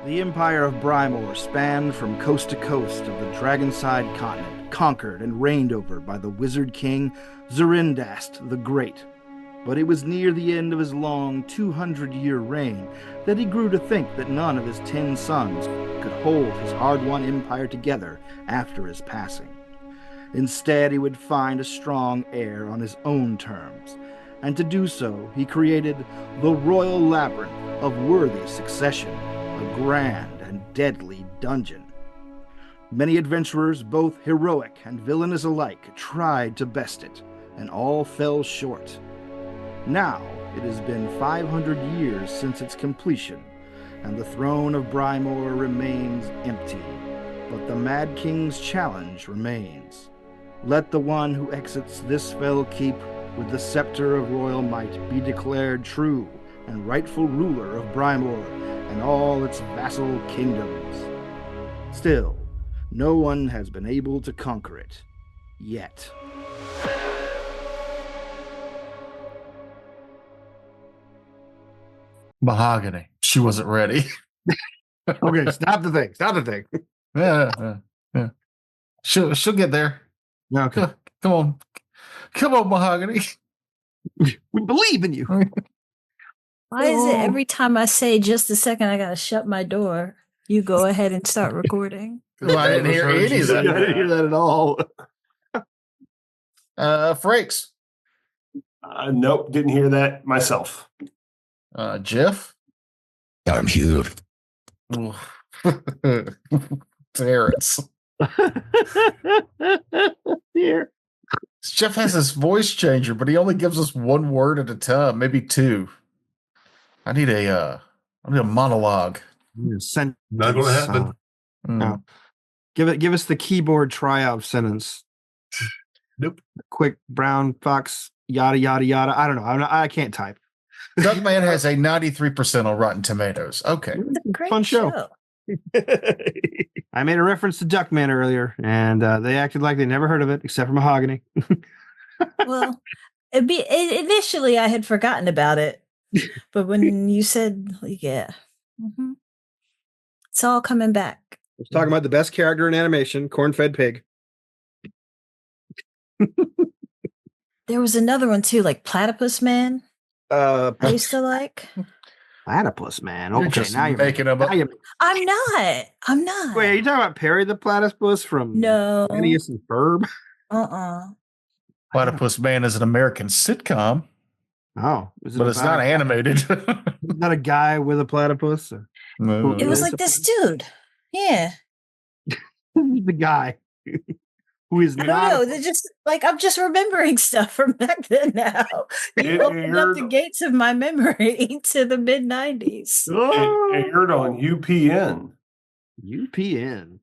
The empire of Brymore spanned from coast to coast of the Dragonside continent, conquered and reigned over by the wizard king Zerindast the Great. But it was near the end of his long 200-year reign that he grew to think that none of his 10 sons could hold his hard-won empire together after his passing. Instead, he would find a strong heir on his own terms, and to do so, he created the Royal Labyrinth of Worthy Succession, a grand and deadly dungeon. Many adventurers, both heroic and villainous alike, tried to best it, and all fell short. Now, it has been 500 years since its completion, and the throne of Brymore remains empty, but the Mad King's challenge remains. Let the one who exits this fell keep with the scepter of royal might be declared true and rightful ruler of Brymore and all its vassal kingdoms. Still, no one has been able to conquer it, yet. Mahogany. She wasn't ready. Okay, stop the thing. Stop the thing. Yeah. She'll get there. Okay. Come on, Mahogany. We believe in you. Why is it every time I say just a second, I gotta shut my door? You go ahead and start recording. Well, I didn't hear any of I that. didn't hear that at all. Frakes. Nope, didn't hear that myself. Jeff. I'm here. Terrence. Here. Jeff has his voice changer, but he only gives us one word at a time, maybe two. I need a monologue. Not Not gonna happen. No. Give us the keyboard tryout sentence. Nope. Quick brown fox, yada yada yada. I don't know. I can't type. Duckman has a 93% on Rotten Tomatoes. Okay. It's a great Fun show. I made a reference to Duckman earlier, and they acted like they never heard of it, except for Mahogany. Well, initially I had forgotten about it, but when you said, yeah, it's all coming back. I was talking about the best character in animation, corn-fed pig. There was another one too, like Platypus Man. I used to like. Platypus Man. You're Okay, just now you're making them up. I'm not. Wait, are you talking about Perry the Platypus from No. Phineas and Ferb? Platypus Man is an American sitcom, Oh, but it's not animated. Not a guy with a platypus. No. It was like this dude. Yeah. The guy who is I not. don't know. They're just like I'm just remembering stuff from back then now. You opened up the gates of my memory to the mid 90s. It aired on UPN. UPN.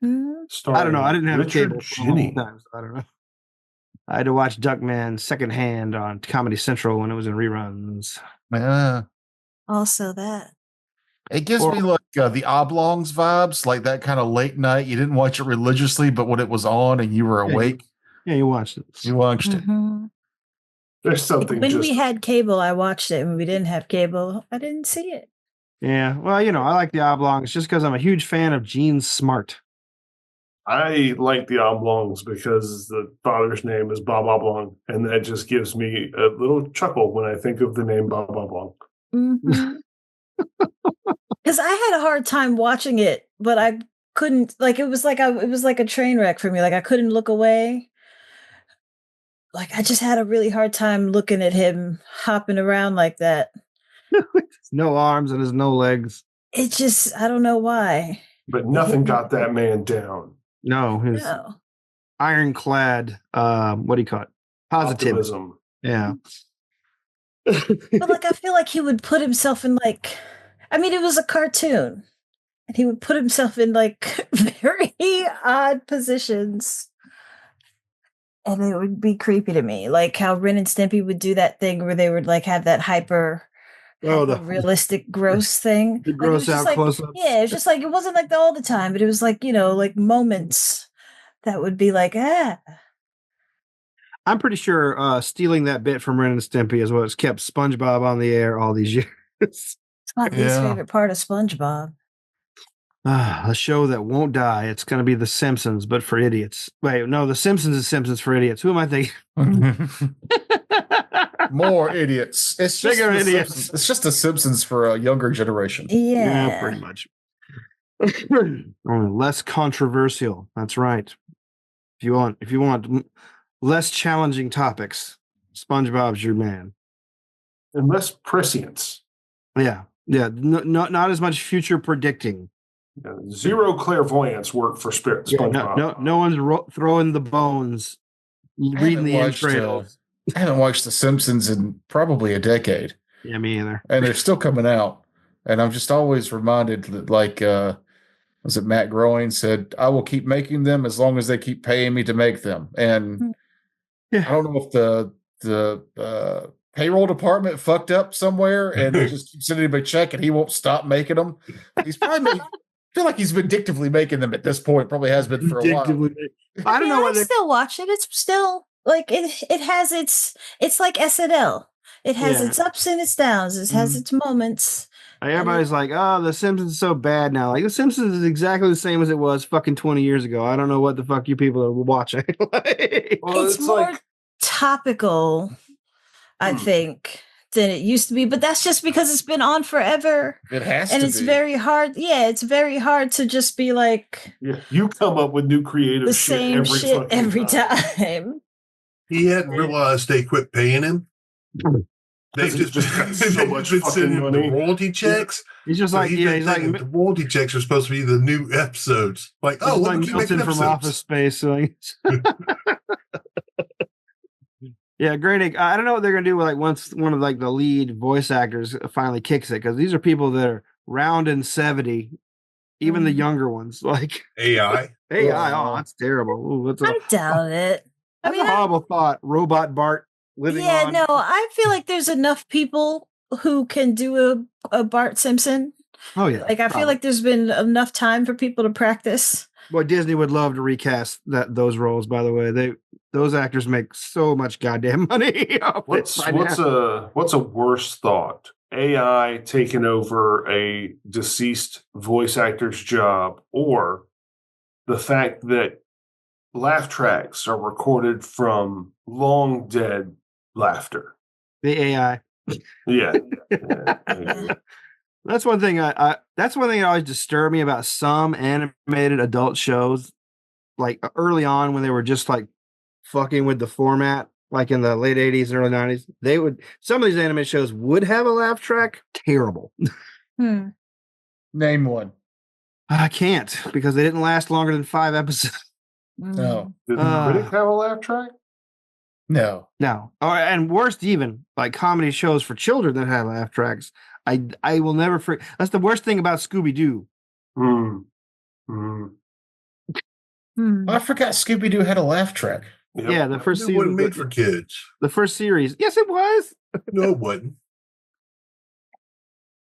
Mm-hmm. I don't know. I didn't have Richard cable Schinney. times. I don't know. I had to watch Duckman secondhand on Comedy Central when it was in reruns. Also that. It gives me like the Oblongs vibes, like that kind of late night. You didn't watch it religiously, but when it was on and you were awake, you watched it. You watched it. There's something. When we had cable, I watched it. When we didn't have cable, I didn't see it. Yeah, well, I like the Oblongs just because I'm a huge fan of Gene Smart. I like the Oblongs because the father's name is Bob Oblong, and that just gives me a little chuckle when I think of the name Bob Oblong. Because I had a hard time watching it, but I couldn't. Like it was like a train wreck for me. Like I couldn't look away. Like I just had a really hard time looking at him hopping around like that. No arms and there's no legs. It just I don't know why. But nothing got that man down. No, his ironclad. What do you call it? Positivism. Yeah. But like I feel like he would put himself in like. I mean, it was a cartoon, and he would put himself in like very odd positions, and it would be creepy to me. Like how Ren and Stimpy would do that thing where they would like have that hyper realistic gross thing. The gross out like, close-ups. Yeah, it's just like it wasn't like all the time, but it was like like moments that would be like I'm pretty sure stealing that bit from Ren and Stimpy is what's kept SpongeBob on the air all these years. It's my least favorite part of SpongeBob. A show that won't die. It's going to be The Simpsons, but for idiots. Wait, no, The Simpsons is Simpsons for idiots. Who am I thinking? More idiots. It's just Bigger the idiots. Simpsons. It's just the Simpsons for a younger generation. Yeah. Pretty much. Less controversial. That's right. If you want less challenging topics, SpongeBob's your man. And less prescience. Yeah. Not as much future predicting. Zero clairvoyance work for SpongeBob. No one's throwing the bones, reading the entrails. I haven't watched The Simpsons in probably a decade. Yeah, me either. And they're still coming out. And I'm just always reminded that, like, was it Matt Groening said, I will keep making them as long as they keep paying me to make them. And I don't know if the payroll department fucked up somewhere and they just keep sending him a check and he won't stop making them. He's probably I feel like he's vindictively making them at this point. Probably has been for a while. I don't know whether I still watch it. It's still like it has it's like SNL. It has its ups and its downs. It has its moments. Everybody's like, oh, The Simpsons is so bad now. Like, The Simpsons is exactly the same as it was fucking 20 years ago. I don't know what the fuck you people are watching. It's more topical, I think, than it used to be. But that's just because it's been on forever. It has and to it's be. very hard. Yeah, it's very hard to just be like you come up with new creative the shit same shit every time. He hadn't realized they quit paying him. They've Because just got so much been fucking sending him money. the royalty checks. He's just So like, he's yeah, been he's like, thinking the royalty checks are supposed to be the new episodes. Like, he's oh, like let me keep making Milton from episodes. Office Space. So yeah, great. I don't know what they're gonna do with like once one of like the lead voice actors finally kicks it, because these are people that are round and 70, even the younger ones. Like AI. oh, that's terrible. Ooh, I doubt it. That's a horrible thought. Robot Bart living on. No, I feel like there's enough people who can do a Bart Simpson. Oh yeah, like I feel like there's been enough time for people to practice. Boy, Disney would love to recast those roles. By the way, those actors make so much goddamn money. What's a worse thought? AI taking over a deceased voice actor's job, or the fact that laugh tracks are recorded from long dead laughter? The AI. Yeah. That's one thing that's one thing that always disturbed me about some animated adult shows, like early on when they were just like fucking with the format, like in the late 80s and early 90s. Some of these anime shows would have a laugh track. Terrible. Name one. I can't, because they didn't last longer than 5 episodes. No. Did Critic have a laugh track? No. And worst, even like comedy shows for children that have laugh tracks. I will never forget. That's the worst thing about Scooby-Doo. I forgot Scooby-Doo had a laugh track. Yep. Yeah, the first It season wasn't made for kids. The first series. Yes, it was. No, it wasn't.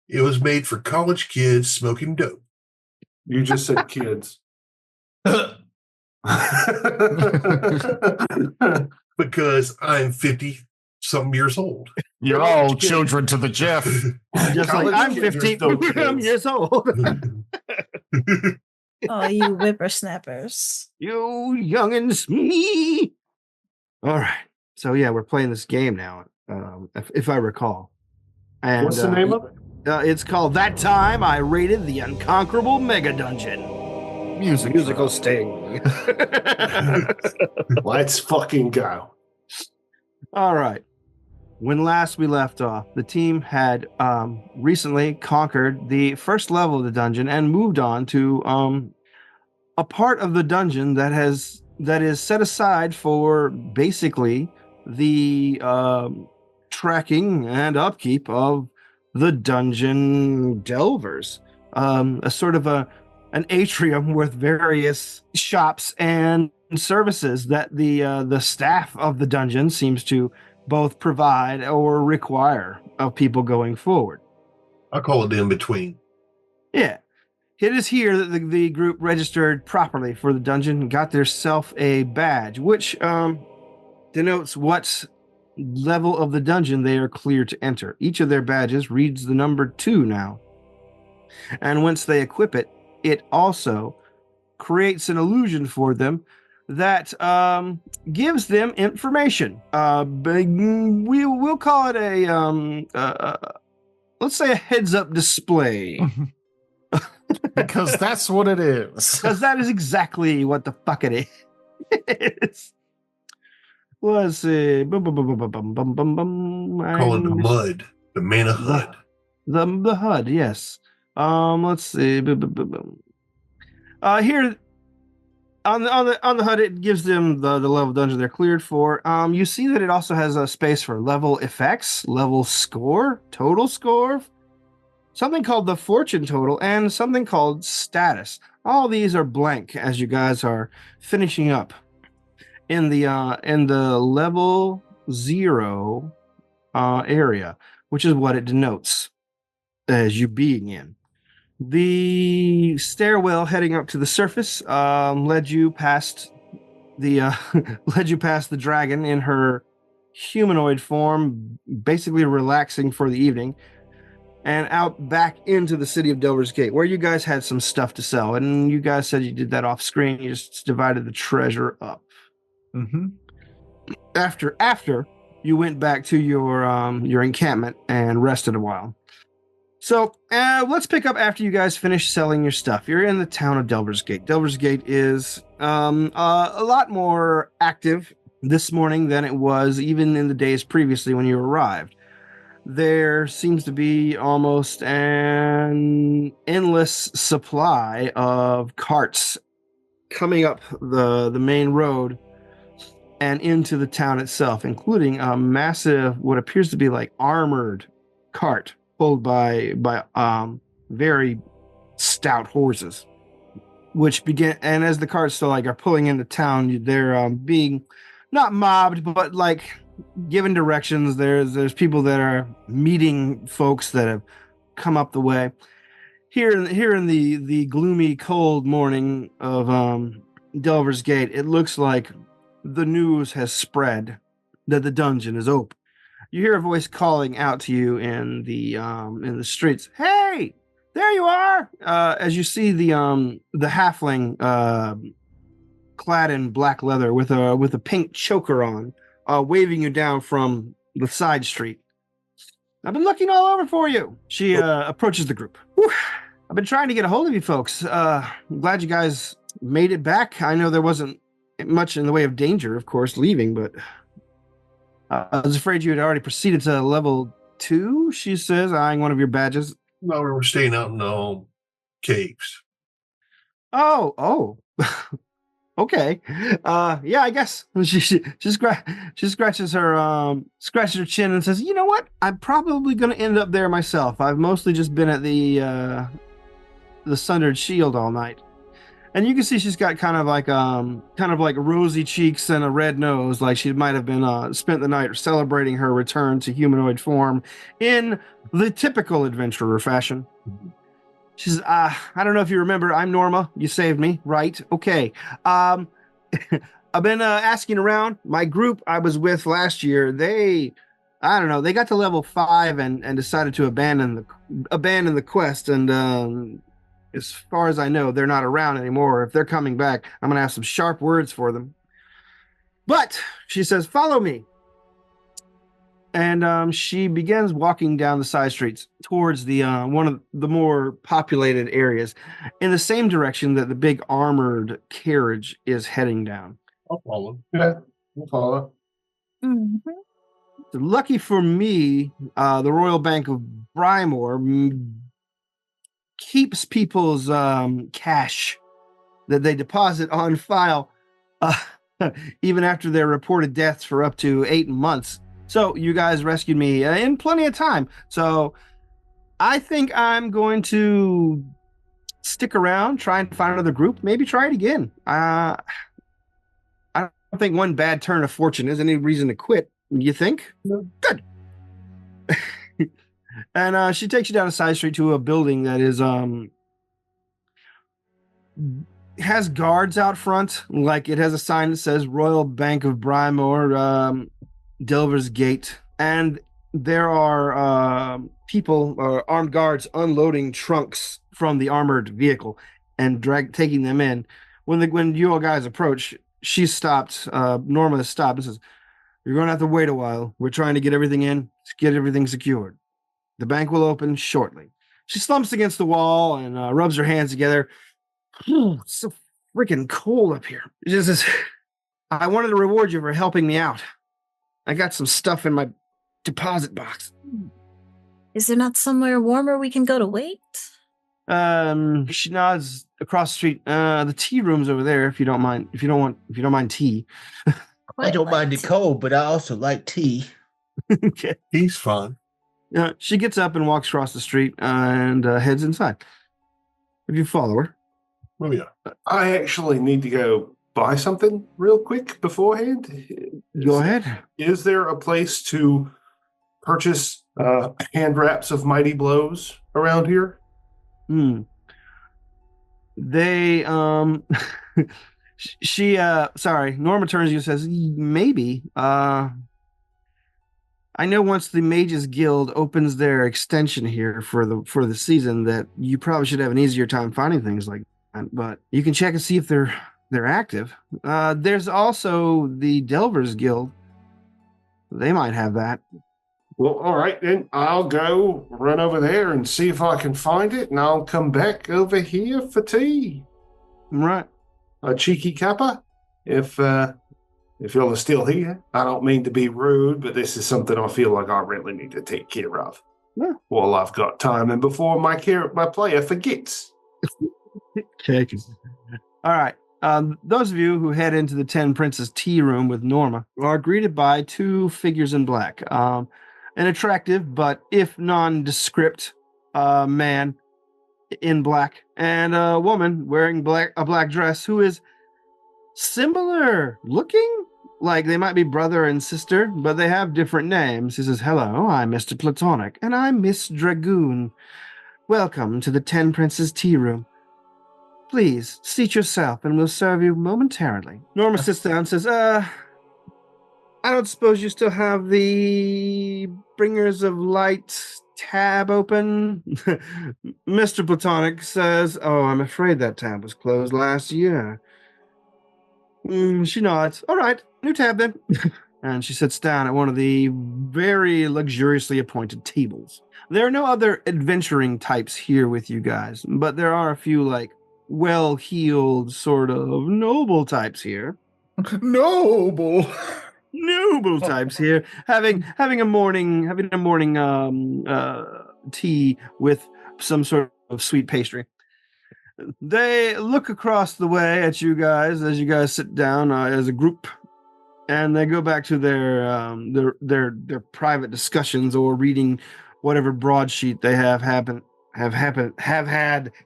It was made for college kids smoking dope. You just said kids. Because I'm 50-something years old. You're all children to the Jeff. Just like I'm 15 years old. Oh, you whippersnappers. You youngins, me. All right. So yeah, we're playing this game now, if I recall. And what's the name of it? It's called That Time I Raided the Unconquerable Mega Dungeon. Musical sting. Let's fucking go. All right. When last we left off, the team had recently conquered the first level of the dungeon and moved on to a part of the dungeon that is set aside for basically the tracking and upkeep of the dungeon delvers. A sort of an atrium with various shops and services that the staff of the dungeon seems to both provide or require of people going forward. I call it in between. Yeah. It is here that the group registered properly for the dungeon and got theirself a badge, which denotes what level of the dungeon they are clear to enter. Each of their badges reads the number 2 now. And once they equip it, it also creates an illusion for them that gives them information. We'll call it let's say a heads-up display. Because that's what it is. Because that is exactly what the fuck it is. Let's see. Call it the mud. The mana HUD. The HUD, yes. Let's see. Here on the HUD, it gives them the level of dungeon they're cleared for. You see that it also has a space for level effects, level score, total score, something called the fortune total, and something called status. All these are blank as you guys are finishing up in the level 0 area, which is what it denotes as you being in. The stairwell heading up to the surface led you past the dragon in her humanoid form, basically relaxing for the evening, and out back into the city of Delver's Gate, where you guys had some stuff to sell. And you guys said you did that off screen. You just divided the treasure up. Mm-hmm. After you went back to your encampment and rested a while. So let's pick up after you guys finish selling your stuff. You're in the town of Delver's Gate. Delver's Gate is a lot more active this morning than it was even in the days previously when you arrived. There seems to be almost an endless supply of carts coming up the main road and into the town itself, including a massive, what appears to be like armored cart pulled by very stout horses, which begin. And as the carts still are pulling into town, they're being not mobbed, but given directions. There's people that are meeting folks that have come up the way. Here in the gloomy, cold morning of Delver's Gate, it looks like the news has spread that the dungeon is open. You hear a voice calling out to you in the streets. Hey, there you are! As you see the halfling clad in black leather with a pink choker on, waving you down from the side street. I've been looking all over for you. She approaches the group. Whew. I've been trying to get a hold of you folks. I'm glad you guys made it back. I know there wasn't much in the way of danger, of course, leaving, but I was afraid you had already proceeded to level 2, she says, eyeing one of your badges. No, we were staying out in the caves. Oh. Okay. Yeah, I guess. She scratches her chin and says, "You know what? I'm probably going to end up there myself. I've mostly just been at the Sundered Shield all night." And you can see she's got kind of like rosy cheeks and a red nose, like she might have been spent the night celebrating her return to humanoid form in the typical adventurer fashion. She says, I don't know if you remember, I'm Norma. You saved me, right? Okay. I've been asking around. My group I was with last year, they got to level 5 and decided to abandon the quest. And as far as I know, they're not around anymore. If they're coming back, I'm going to have some sharp words for them. But she says, follow me. And she begins walking down the side streets towards the one of the more populated areas in the same direction that the big armored carriage is heading down. I'll follow. Yeah, we'll follow. Mm-hmm. Lucky for me, the Royal Bank of Brymore keeps people's cash that they deposit on file even after their reported deaths for up to 8 months. So you guys rescued me in plenty of time. So I think I'm going to stick around, try and find another group, maybe try it again. I don't think one bad turn of fortune is any reason to quit. You think? No. Good. And she takes you down a side street to a building that is has guards out front. Like it has a sign that says Royal Bank of Brymore. Delver's Gate, and there are people, armed guards, unloading trunks from the armored vehicle and taking them in. When you all guys approach, she stopped. Norma has stopped and says, "You're going to have to wait a while. We're trying to get everything in, get everything secured. The bank will open shortly." She slumps against the wall and rubs her hands together. It's so freaking cold up here. She just says, "I wanted to reward you for helping me out. I got some stuff in my deposit box." Is there not somewhere warmer we can go to wait? She nods across the street. The tea room's over there. If you don't mind, if you don't mind tea. I don't mind the cold, but I also like tea. Okay. He's fun. She gets up and walks across the street and heads inside. If you follow her. Oh, yeah. I actually need to go buy something real quick beforehand. Go ahead. Is there a place to purchase hand wraps of Mighty Blows around here? They she sorry, Norma turns to you and says, "Maybe. I know once the Mages Guild opens their extension here for the season that you probably should have an easier time finding things like that, but you can check and see if they're active. There's also the Delvers Guild. They might have that." Well, all right, then I'll go run over there and see if I can find it, and I'll come back over here for tea. Right. A cheeky kappa, if y'all are still here. I don't mean to be rude, but this is something I feel like I really need to take care of. Yeah. While I've got time and before my player forgets. Okay. All right. Those of you who head into the 10 Princes tea room with Norma are greeted by two figures in black. An attractive, but if nondescript, man in black, and a woman wearing a black dress who is similar looking. Like they might be brother and sister, but they have different names. He says, "Hello, I'm Mr. Platonic, and I'm Miss Dragoon. Welcome to the 10 Princes tea room. Please, seat yourself, and we'll serve you momentarily." Norma sits down and says, "I don't suppose you still have the Bringers of Light tab open?" Mr. Platonic says, "Oh, I'm afraid that tab was closed last year." She nods. "All right, new tab then." And she sits down at one of the very luxuriously appointed tables. There are no other adventuring types here with you guys, but there are a few, like, well-heeled, sort of noble types here. Noble Types here, having a morning tea with some sort of sweet pastry. They look across the way at you guys as you guys sit down as a group, and they go back to their private discussions or reading whatever broadsheet they have had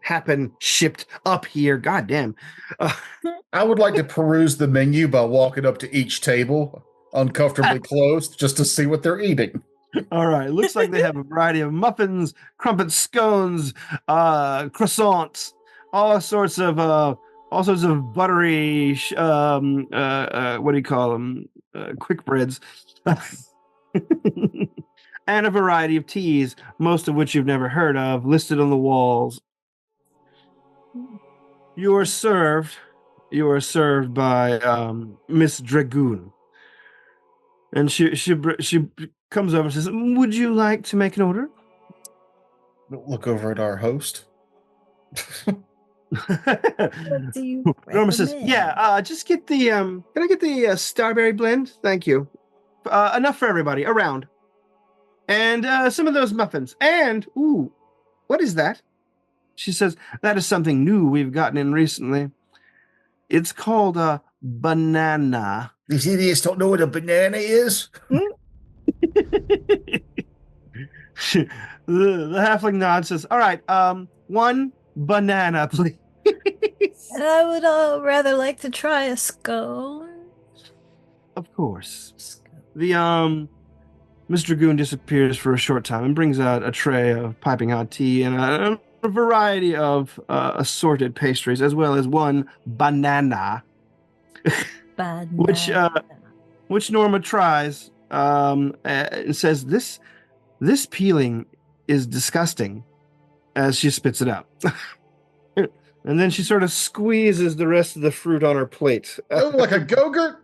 happen shipped up here. God damn. I would like to peruse the menu by walking up to each table, uncomfortably close, just to see what they're eating. All right. Looks like they have a variety of muffins, crumpets, scones, croissants, all sorts of buttery, what do you call them? Quick breads. And a variety of teas, most of which you've never heard of, listed on the walls. You are served by Miss Dragoon. And she comes over and says, "Would you like to make an order?" Look over at our host. What do you Norma says, recommend? "Yeah, just get the can I get the Starberry blend? Thank you. Enough for everybody around. And some of those muffins. And ooh, what is that?" She says, "That is something new we've gotten in recently. It's called a banana." These idiots don't know what a banana is? the halfling nods, says, "All right, one banana, please." And I would rather like to try a scone. Of course. The Mr. Dragoon disappears for a short time and brings out a tray of piping hot tea and a variety of assorted pastries, as well as one banana. Banana. Which Norma tries It says this peeling is disgusting, as she spits it out. And then she sort of squeezes the rest of the fruit on her plate. Oh, like a Go-Gurt?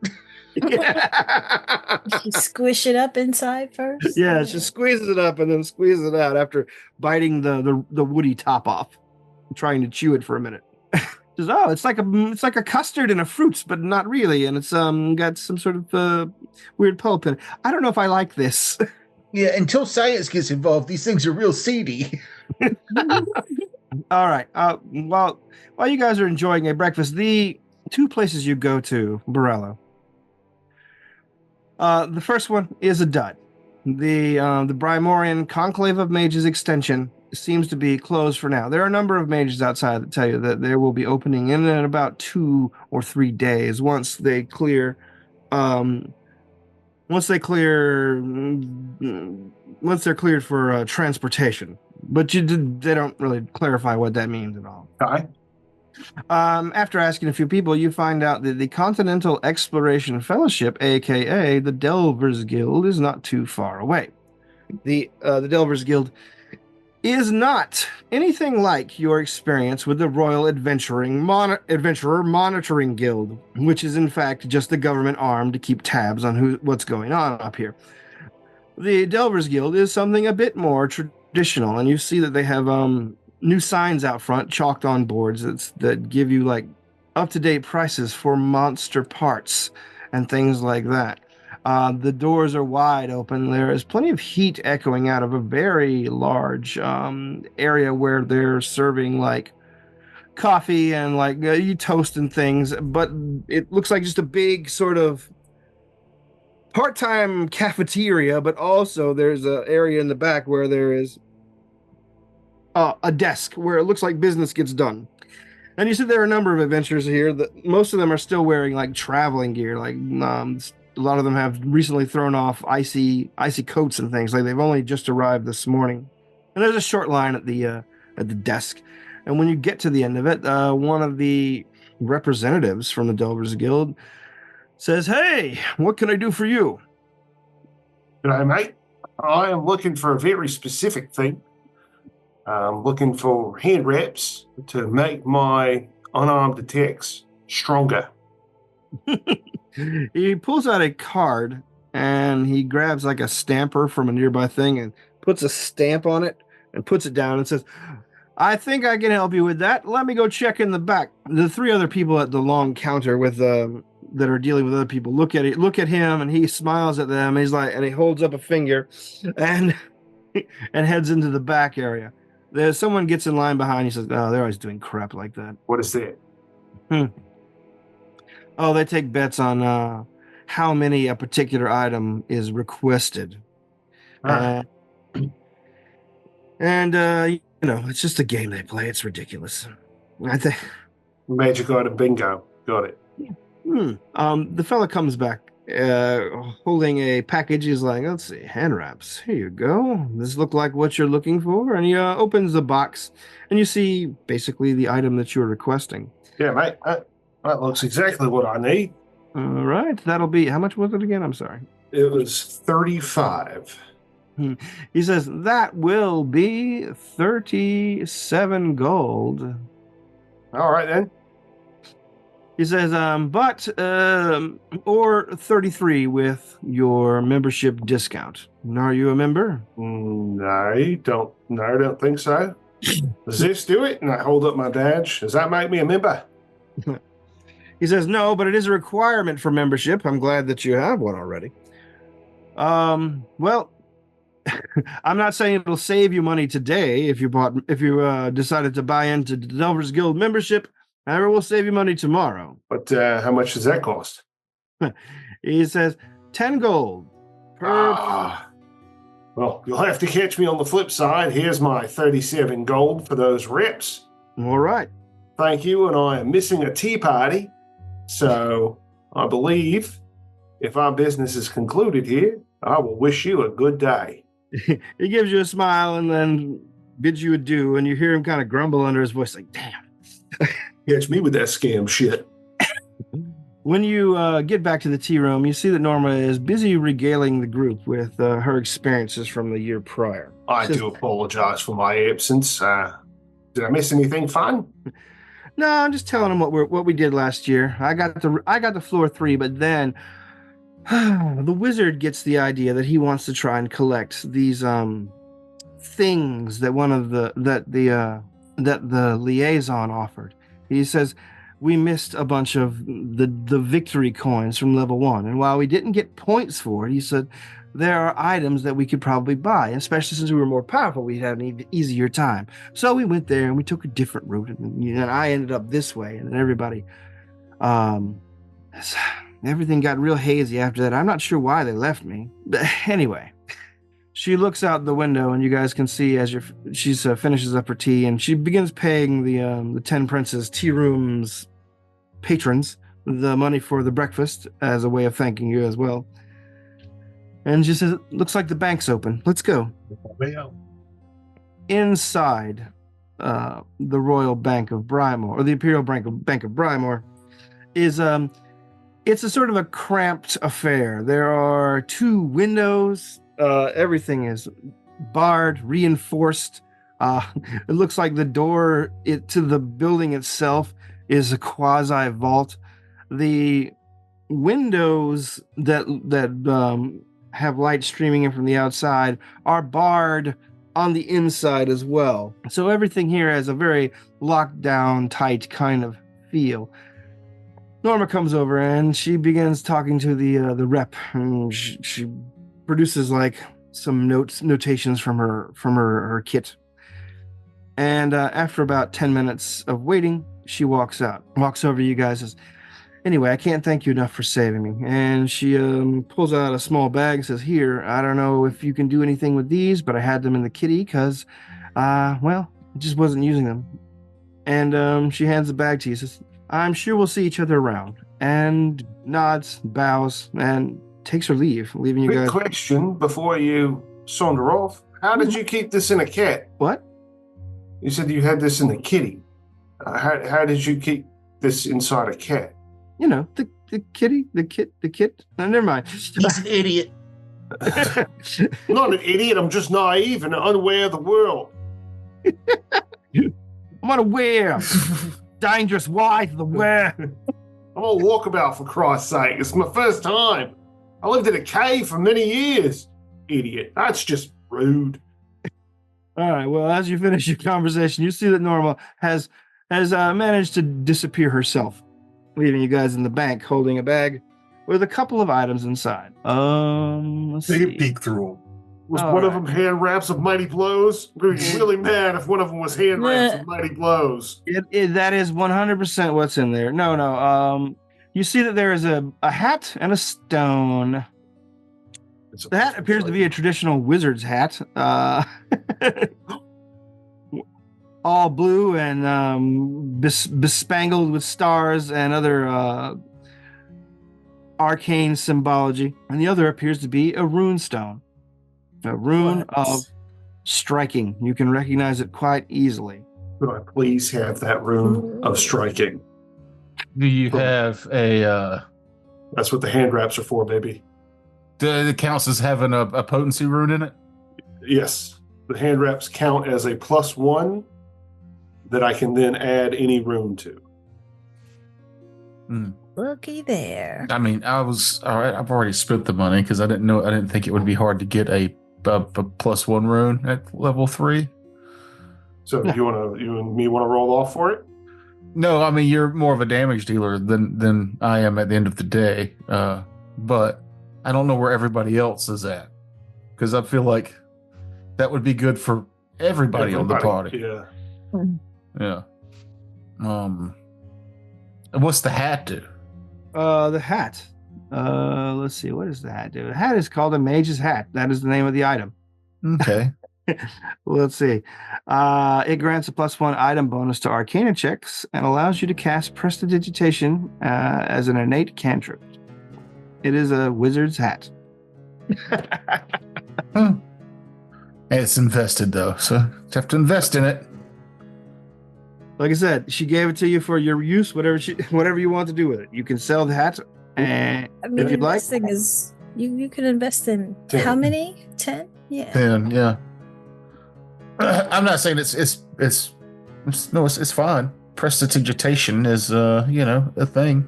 Yeah. You squish it up inside first. Yeah, she squeezes it up and then squeezes it out after biting the woody top off, trying to chew it for a minute. Says, "Oh, it's like a custard in a fruit, but not really, and it's got some sort of weird pulp in it. I don't know if I like this." Yeah, until science gets involved, these things are real seedy. All right. While you guys are enjoying a breakfast, the two places you go to, Borello. The first one is a dud. The Brimorian Conclave of Mages extension seems to be closed for now. There are a number of mages outside that tell you that there will be opening in about 2 or 3 days once they're cleared for transportation. But they don't really clarify what that means at all. Okay. After asking a few people, you find out that the Continental Exploration Fellowship, aka the Delvers Guild, is not too far away. The Delvers Guild is not anything like your experience with the Royal Adventurer Monitoring Guild, which is in fact just the government arm to keep tabs on what's going on up here. The Delvers Guild is something a bit more traditional, and you see that they have new signs out front, chalked on boards that give you like up-to-date prices for monster parts and things like that. The doors are wide open. There is plenty of heat echoing out of a very large area where they're serving like coffee and like you toast and things, but it looks like just a big sort of part-time cafeteria, but also there's an area in the back where there is a desk where it looks like business gets done. And you see there are a number of adventurers here that most of them are still wearing like traveling gear, like a lot of them have recently thrown off icy coats and things. Like they've only just arrived this morning. And there's a short line at the desk. And when you get to the end of it, one of the representatives from the Delvers Guild says, "Hey, what can I do for you?" G'day, mate. I am looking for a very specific thing. I'm looking for hand wraps to make my unarmed attacks stronger. He pulls out a card and he grabs like a stamper from a nearby thing and puts a stamp on it and puts it down and says, "I think I can help you with that. Let me go check in the back." The 3 other people at the long counter with that are dealing with other people look at him, and he smiles at them. He's like, and he holds up a finger and heads into the back area. There's someone gets in line behind. He says, "Oh, they're always doing crap like that." What is that? Oh, they take bets on how many a particular item is requested. And it's just a game they play. It's ridiculous. I think Magic item bingo. Got it. The fella comes back holding a package. He's like, "Let's see, hand wraps. Here you go. This look like what you're looking for?" And he opens the box, and you see basically the item that you're requesting. Yeah, mate. That looks exactly what I need. All right. That'll be, how much was it again? I'm sorry. It was 35. He says, "That will be 37 gold. All right, then. He says, or 33 with your membership discount. Are you a member?" No, I don't think so. Does this do it? And I hold up my badge. Does that make me a member? He says, "No, but it is a requirement for membership. I'm glad that you have one already." Well, I'm not saying it'll save you money today if you decided to buy into the Delvers Guild membership. However, we'll save you money tomorrow. But how much does that cost? He says 10 gold per. Well, you'll have to catch me on the flip side. Here's my 37 gold for those reps. All right. Thank you, and I am missing a tea party. So I believe if our business is concluded here, I will wish you a good day. He gives you a smile and then bids you adieu, and you hear him kind of grumble under his voice like, "Damn." Catch me with that scam shit. When you get back to the tea room, you see that Norma is busy regaling the group with her experiences from the year prior. I She says, do apologize for my absence. Did I miss anything fun? No, I'm just telling them what we did last year. I got the floor 3, but then the wizard gets the idea that he wants to try and collect these things that the liaison offered. He says we missed a bunch of the victory coins from level 1, and while we didn't get points for it, he said there are items that we could probably buy, especially since we were more powerful. We'd have an easier time. So we went there and we took a different route, and I ended up this way, and then everybody, everything got real hazy after that. I'm not sure why they left me, but anyway. She looks out the window, and you guys can see as she finishes up her tea, and she begins paying the 10 Princes Tea Room's patrons the money for the breakfast as a way of thanking you as well. And she says, "Looks like the bank's open. Let's go." Inside the Royal Bank of Brymore, or the Imperial Bank of Brymore, is it's a sort of a cramped affair. There are 2 windows. Everything is barred, reinforced. It looks like the door to the building itself is a quasi vault. The windows that have light streaming in from the outside are barred on the inside as well. So everything here has a very locked down, tight kind of feel. Norma comes over and she begins talking to the rep. She produces like some notations from her kit. And after about 10 minutes of waiting, she walks over to you guys and says, "Anyway, I can't thank you enough for saving me." And she pulls out a small bag and says, "Here, I don't know if you can do anything with these, but I had them in the kitty because, I just wasn't using them." And she hands the bag to you. Says, "I'm sure we'll see each other around." And nods, bows, and takes her leave, leaving you Quick guys. question before you saunter off. How did you keep this in a cat? What? You said you had this in the kitty. How did you keep this inside a cat? You know, the kitty, the kit. No, never mind. He's an idiot. I'm not an idiot. I'm just naive and unaware of the world. I'm unaware. Dangerous. Why the where? I'm on walkabout, for Christ's sake. It's my first time. I lived in a cave for many years. Idiot. That's just rude. All right. Well, as you finish your conversation, you see that Norma has managed to disappear herself, leaving you guys in the bank holding a bag with a couple of items inside. Let's Take see. a peek through them. Was All one of right. them hand wraps of Mighty Blows? I'm going to be really mad if one of them was hand wraps of Mighty Blows. That is 100% what's in there. No. You see that there is a hat and a stone. The hat appears to be a traditional wizard's hat. All blue and bespangled with stars and other arcane symbology. And the other appears to be a rune stone. A rune of striking. You can recognize it quite easily. Could I please have that rune of striking? Do you have a That's what the hand wraps are for, baby. it counts as having a potency rune in it? Yes. The hand wraps count as a +1 that I can then add any rune to. Looky there. I mean, I've already spent the money because I didn't think it would be hard to get a +1 rune at level 3. So you and me want to roll off for it? No, I mean, you're more of a damage dealer than I am at the end of the day. But I don't know where everybody else is at, because I feel like that would be good for everybody on the party. Yeah. Yeah. What's the hat do? The hat. Let's see. What does the hat do? The hat is called a mage's hat. That is the name of the item. Okay. Let's see. It grants a +1 item bonus to Arcana checks and allows you to cast Prestidigitation as an innate cantrip. It is a wizard's hat. It's invested though, so you have to invest in it. like I said, she gave it to you for your use, whatever you want to do with it. You can sell that, and I mean, if you'd like, investing is you can invest in 10. how many? 10? Yeah. 10, yeah. I'm not saying it's fine. Prestidigitation is a thing.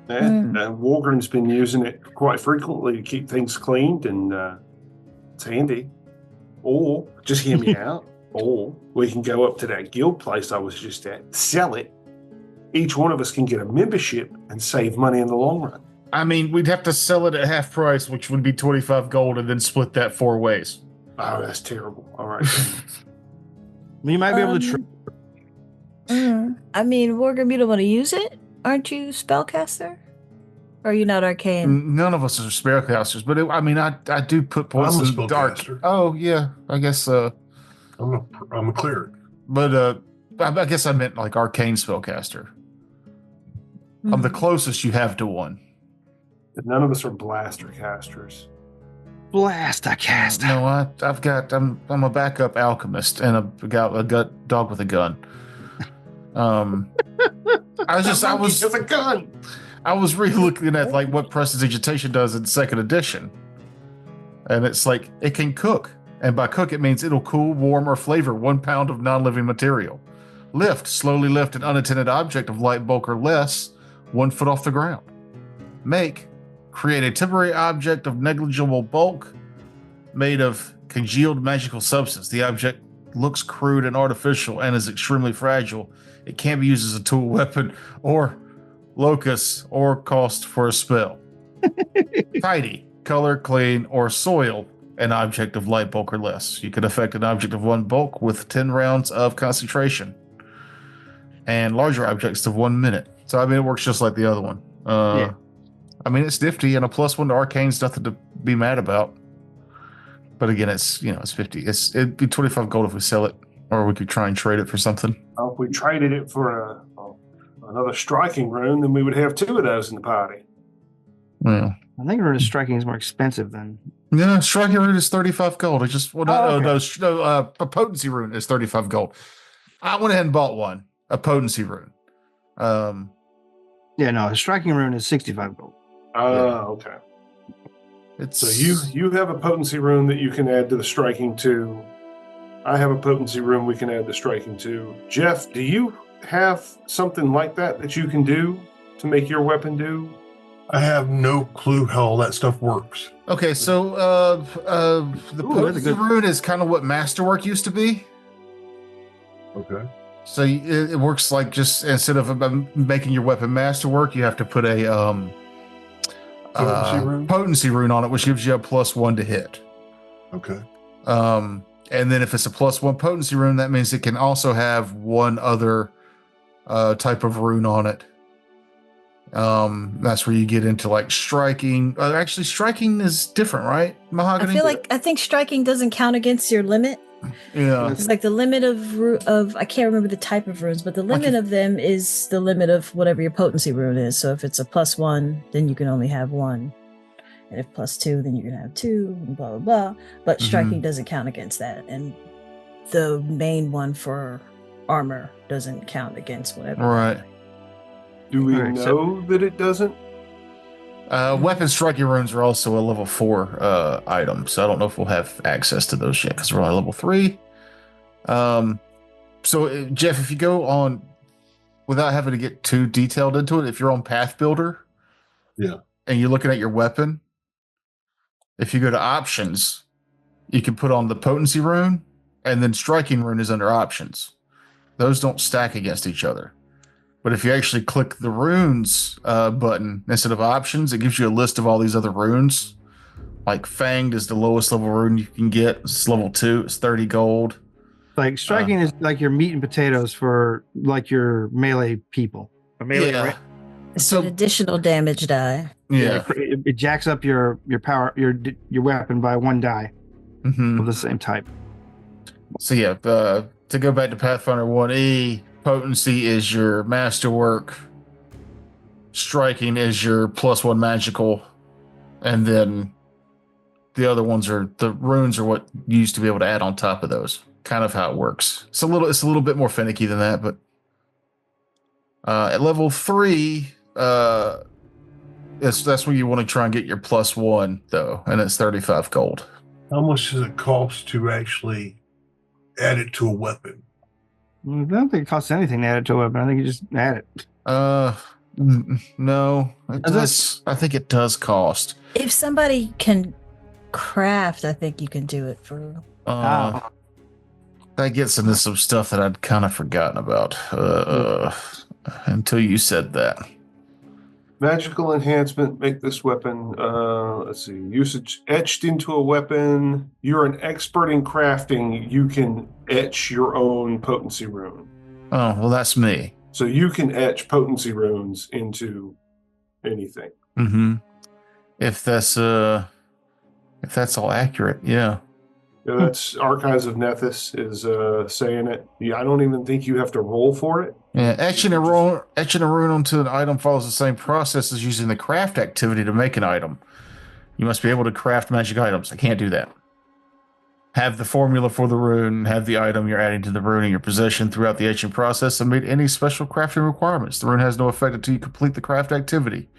Yeah, Walgren's been using it quite frequently to keep things cleaned, and it's handy. Or just hear me out. Or we can go up to that guild place I was just at, sell it. Each one of us can get a membership and save money in the long run. I mean, we'd have to sell it at half price, which would be 25 gold, and then split that 4 ways. Oh, that's terrible. All right. you might be able to try. I mean, Morgan, you don't want to use it? Aren't you spellcaster? Or are you not arcane? None of us are spellcasters, but I do put points I'm a in dark. spellcaster. Oh yeah, I guess. I'm a cleric. But I guess I meant like arcane spellcaster. I'm the closest you have to one. None of us are blaster casters. Blaster cast. No, I'm a backup alchemist and a dog with a gun. With a gun. I was really looking at like what prestidigitation does in 2nd edition, and it's like it can cook, and by cook it means it'll cool, warm, or flavor 1 pound of non-living material. Lift, slowly lift an unattended object of light bulk or less 1 foot off the ground. Make, create a temporary object of negligible bulk made of congealed magical substance. The object looks crude and artificial and is extremely fragile. It can't be used as a tool, weapon, or locus, or cost for a spell. Tidy, color, clean, or soil an object of light bulk or less. You can affect an object of 1 bulk with 10 rounds of concentration, and larger objects of 1 minute. So I mean, it works just like the other one. Yeah. I mean, it's nifty, and a +1 to arcane's nothing to be mad about. But again, it's 50. It'd be 25 gold if we sell it, or we could try and trade it for something. If we traded it for another striking rune, then we would have 2 of those in the party. Well, I think Rune of Striking is more expensive than. yeah, striking rune is 35 gold. A potency rune is 35 gold. I went ahead and bought one, a potency rune. Yeah, no, a Striking Rune is 65 gold. Okay. It's So you have a potency rune that you can add to the striking 2. I have a potency rune we can add to striking 2. Jeff, do you have something like that you can do to make your weapon do? I have no clue how all that stuff works. okay. So the potency rune is kind of what masterwork used to be. Okay. So it works like just instead of making your weapon masterwork, you have to put a potency rune on it, which gives you a +1 to hit. Okay. And then if it's a +1 potency rune, that means it can also have 1 other type of rune on it. That's where you get into like striking. Actually, striking is different, right? Mahogany. I think striking doesn't count against your limit. Yeah. It's like the limit of I can't remember the type of runes, but the limit of them is the limit of whatever your potency rune is. So if it's a +1, then you can only have 1. And if +2, then you can have 2, and blah, blah, blah. But striking doesn't count against that. And the main one for armor doesn't count against whatever. Right. Do we Alright, know that it doesn't? Weapon striking runes are also a level 4 item, so I don't know if we'll have access to those yet because we're on level 3. So Jeff, if you go on without having to get too detailed into it, if you're on Path Builder, and you're looking at your weapon, if you go to options, you can put on the potency rune, and then striking rune is under options. Those don't stack against each other. But if you actually click the runes button instead of options, it gives you a list of all these other runes. Like Fanged is the lowest level rune you can get. It's level 2. It's 30 gold. Like striking is like your meat and potatoes for like your melee people. A melee, Yeah. right? It's an additional damage die. Yeah. It jacks up your power, your weapon by 1 die of the same type. So yeah, to go back to Pathfinder 1E, potency is your masterwork, striking is your +1 magical, and then the other ones are the runes are what you used to be able to add on top of those. Kind of how it works. It's a little bit more finicky than that, but At level 3, that's where you want to try and get your +1 though, and it's 35 gold. How much does it cost to actually add it to a weapon? I don't think it costs anything to add it to a weapon. I think you just add it. No, it does. I think it does cost. If somebody can craft, I think you can do it for. That gets into some stuff that I'd kind of forgotten about until you said that. Magical enhancement, make this weapon, let's see, usage etched into a weapon. You're an expert in crafting. You can etch your own potency rune. Oh, well, that's me. So you can etch potency runes into anything. Mm-hmm. If that's all accurate, yeah. Yeah, that's Archives of Nethys is saying it. Yeah, I don't even think you have to roll for it. Yeah, etching a rune onto an item follows the same process as using the craft activity to make an item. You must be able to craft magic items. I can't do that. Have the formula for the rune, have the item you're adding to the rune in your possession throughout the etching process, and meet any special crafting requirements. The rune has no effect until you complete the craft activity.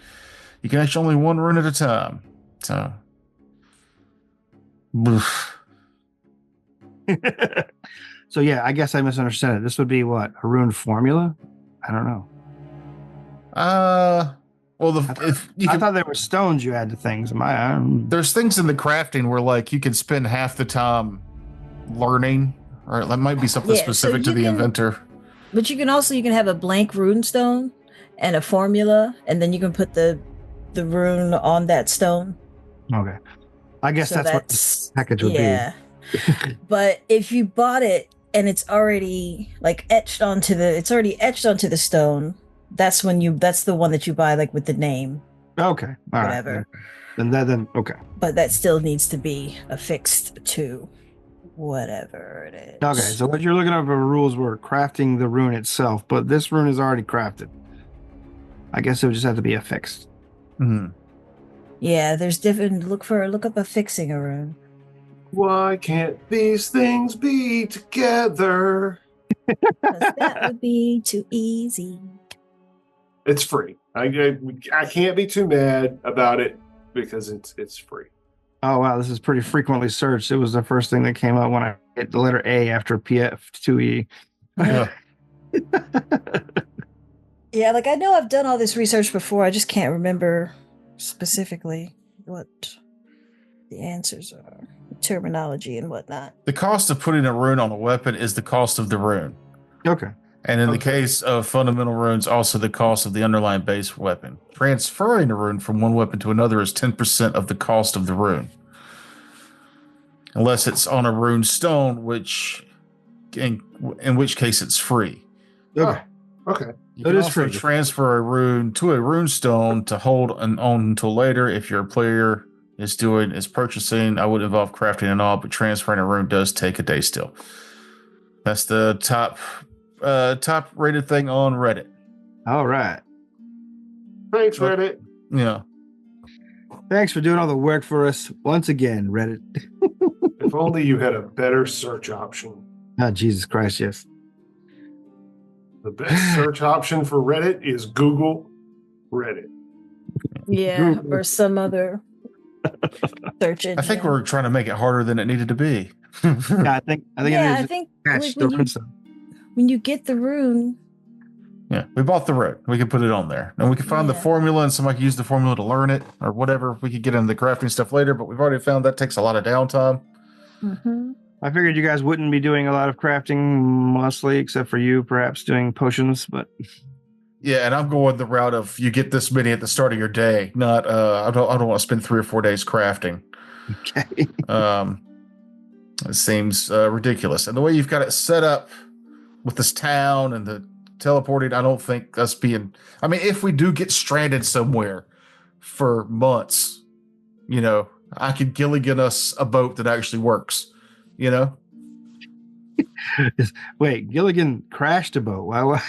You can etch only one rune at a time. So, So yeah, I guess I misunderstood it. This would be what? A rune formula? I don't know. Well, I thought there were stones you add to things. There's things in the crafting where like you can spend half the time learning, or that might be something specific to the inventor. But you can have a blank rune stone and a formula, and then you can put the rune on that stone. Okay. I guess that's what the package would be. But if you bought it and it's already like etched onto the stone, that's the one that you buy, like with the name. Okay. All whatever. Right. Then okay. But that still needs to be affixed to whatever it is. Okay, so what you're looking at for rules were crafting the rune itself, but this rune is already crafted. I guess it would just have to be affixed. Mm-hmm. Yeah, there's different. Look up affixing a rune. Why can't these things be together? That would be too easy. It's free. I can't be too mad about it because it's free. Oh wow, this is pretty frequently searched. It was the first thing that came up when I hit the letter A after PF2E. Yeah, like I know I've done all this research before. I just can't remember specifically what the answers are, terminology and whatnot. The cost of putting a rune on a weapon is the cost of the rune. Okay. And in the case of fundamental runes, also the cost of the underlying base weapon. Transferring a rune from one weapon to another is 10% of the cost of the rune. Unless it's on a rune stone, in which case it's free. Okay. Okay. You can also transfer a rune to a rune stone to hold and own until later. If your player is purchasing, I would involve crafting and all, but transferring a rune does take a day still. That's the top rated thing on Reddit. All right. Thanks, Reddit. Yeah. Thanks for doing all the work for us once again, Reddit. If only you had a better search option. Oh, Jesus Christ, yes. The best search option for Reddit is Google Reddit. Yeah, or some other search engine. I think we're trying to make it harder than it needed to be. Yeah, I think when you get the rune. Yeah, we bought the rune. We can put it on there. And we can find the formula, and somebody can use the formula to learn it or whatever. We could get into the crafting stuff later, but we've already found that takes a lot of downtime. Mm-hmm. I figured you guys wouldn't be doing a lot of crafting, mostly, except for you perhaps doing potions, but... Yeah, and I'm going the route of you get this many at the start of your day, not I don't want to spend 3 or 4 days crafting. Okay. It seems ridiculous. And the way you've got it set up with this town and the teleporting, I don't think us being... I mean, if we do get stranded somewhere for months, I could Gilligan us a boat that actually works, Wait, Gilligan crashed a boat. Why?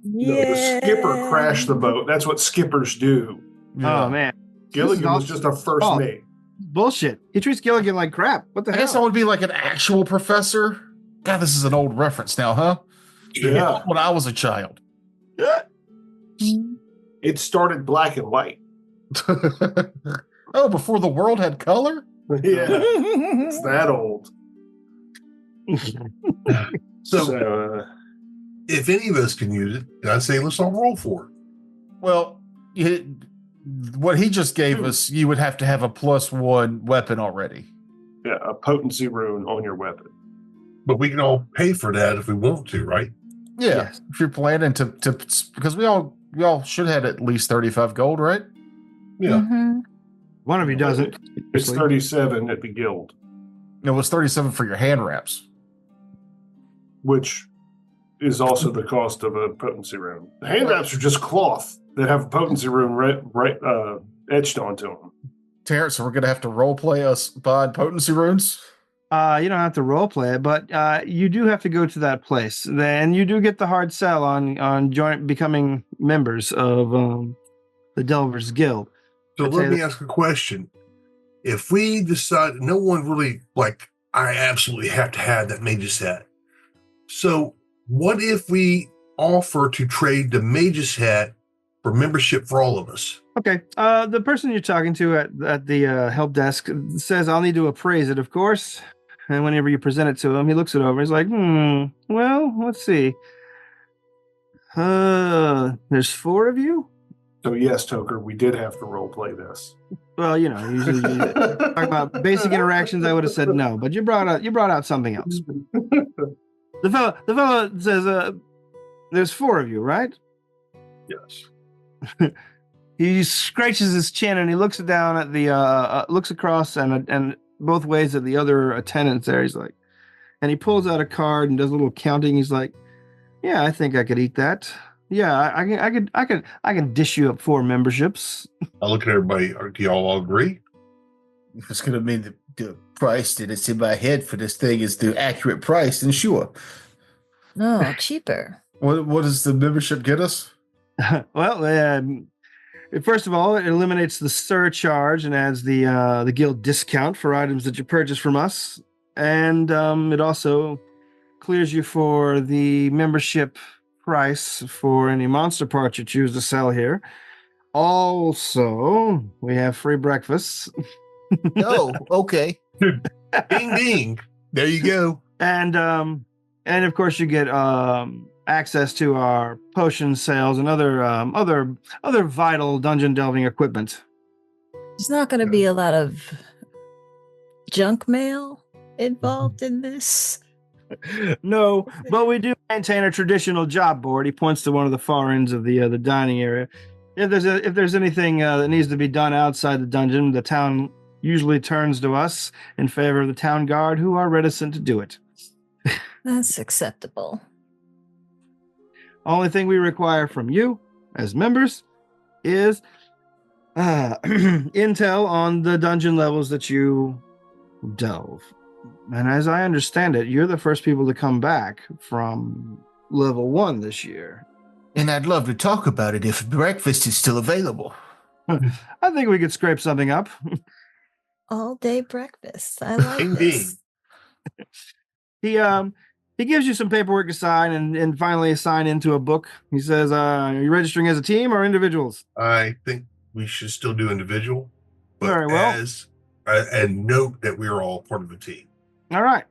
Yeah. No, the skipper crashed the boat. That's what skippers do. Yeah. Oh, man. Gilligan was just a first mate. Bullshit. He treats Gilligan like crap. What the hell? I guess I would be like an actual professor. God, this is an old reference now, huh? Yeah. When I was a child. It started black and white. Oh, before the world had color? Yeah, it's that old. So, if any of us can use it, I'd say let's all roll for it. Well, what he just gave us, you would have to have a +1 weapon already. Yeah, a potency rune on your weapon. But we can all pay for that if we want to, right? Yeah, Yes. if you're planning to because we all should have at least 35 gold, right? Yeah. One of you doesn't. It's 37 at the guild, It was 37 for your hand wraps. which is also the cost of a potency rune. The hand wraps are just cloth that have a potency rune etched onto them. Terrence, so we're gonna have to role play us buying potency runes. You don't have to role play it, but you do have to go to that place. Then you do get the hard sell on becoming members of the Delvers Guild. So let me ask a question. If we decide no one really I absolutely have to have that mage's hat. So what if we offer to trade the mage's hat for membership for all of us? Okay. The person you're talking to at the help desk says, I'll need to appraise it, of course. And whenever you present it to him, he looks it over. He's like, well, let's see. There's 4 of you? So yes, Toker, we did have to role play this. Well, usually you talk about basic interactions, I would have said no, but you brought out something else. The fellow says, there's 4 of you, right? Yes. He scratches his chin and he looks down at the looks across and both ways at the other attendants there. He's like, and he pulls out a card and does a little counting. He's like, yeah, I think I could eat that. Yeah, I can dish you up 4 memberships. I look at everybody. Do y'all all agree? If it's going to mean the price that it's in my head for this thing is the accurate price, then sure. No, cheaper. What does the membership get us? Well, first of all, it eliminates the surcharge and adds the guild discount for items that you purchase from us, and it also clears you for the membership price for any monster parts you choose to sell here. Also, we have free breakfasts. Oh, okay. Ding ding. There you go. And of course you get access to our potion sales and other vital dungeon delving equipment. There's not going to be a lot of junk mail involved in this. No, but we do maintain a traditional job board. He points to one of the far ends of the dining area. If there's anything that needs to be done outside the dungeon, the town usually turns to us in favor of the town guard, who are reticent to do it. That's acceptable. Only thing we require from you, as members, is intel on the dungeon levels that you delve. And as I understand it, you're the first people to come back from level 1 this year. And I'd love to talk about it if breakfast is still available. I think we could scrape something up. All day breakfast. I like Indeed. this. He gives you some paperwork to sign and finally sign into a book. He says, are you registering as a team or individuals? I think we should still do individual, but Very well. as and note that we're all part of a team. All right.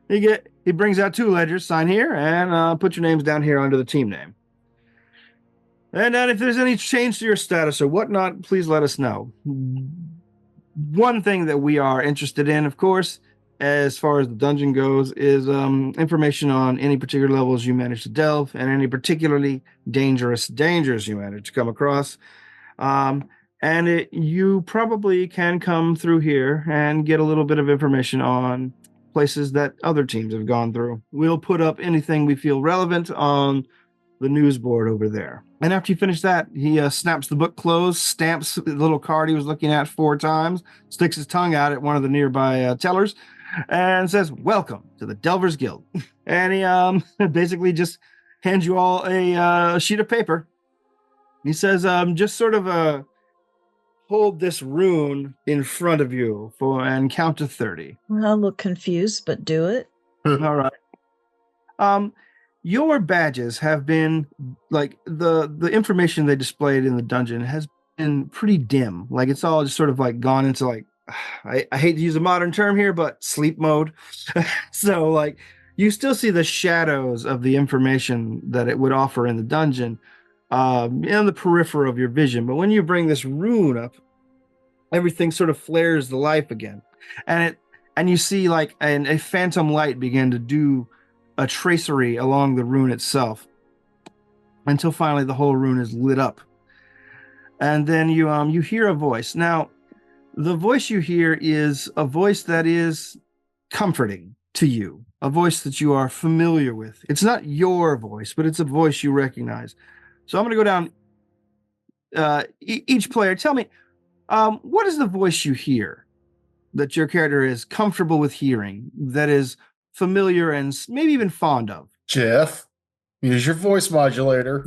He brings out 2 ledgers, sign here, and put your names down here under the team name. And then if there's any change to your status or whatnot, please let us know. One thing that we are interested in, of course, as far as the dungeon goes, is information on any particular levels you manage to delve and any particularly dangerous dangers you manage to come across. You probably can come through here and get a little bit of information on places that other teams have gone through. We'll put up anything we feel relevant on the news board over there. And after you finish that, he snaps the book closed, stamps the little card he was looking at 4 times, sticks his tongue out at one of the nearby tellers, and says, "Welcome to the Delvers Guild." And he basically just hands you all a sheet of paper. He says, just sort of hold this rune in front of you and count to 30. I'll look confused, but do it. All right. your badges have been like the information they displayed in the dungeon has been pretty dim. Like it's all just sort of like gone into like I hate to use a modern term here, but sleep mode. So like you still see the shadows of the information that it would offer in the dungeon in the periphery of your vision. But when you bring this rune up, everything sort of flares to life again, and you see like a phantom light begin to do a tracery along the rune itself until finally the whole rune is lit up. And then you hear a voice. Now, the voice you hear is a voice that is comforting to you, a voice that you are familiar with. It's not your voice, but it's a voice you recognize. So I'm going to go down each player. Tell me, what is the voice you hear that your character is comfortable with hearing, that is familiar and maybe even fond of? Jeff, use your voice modulator.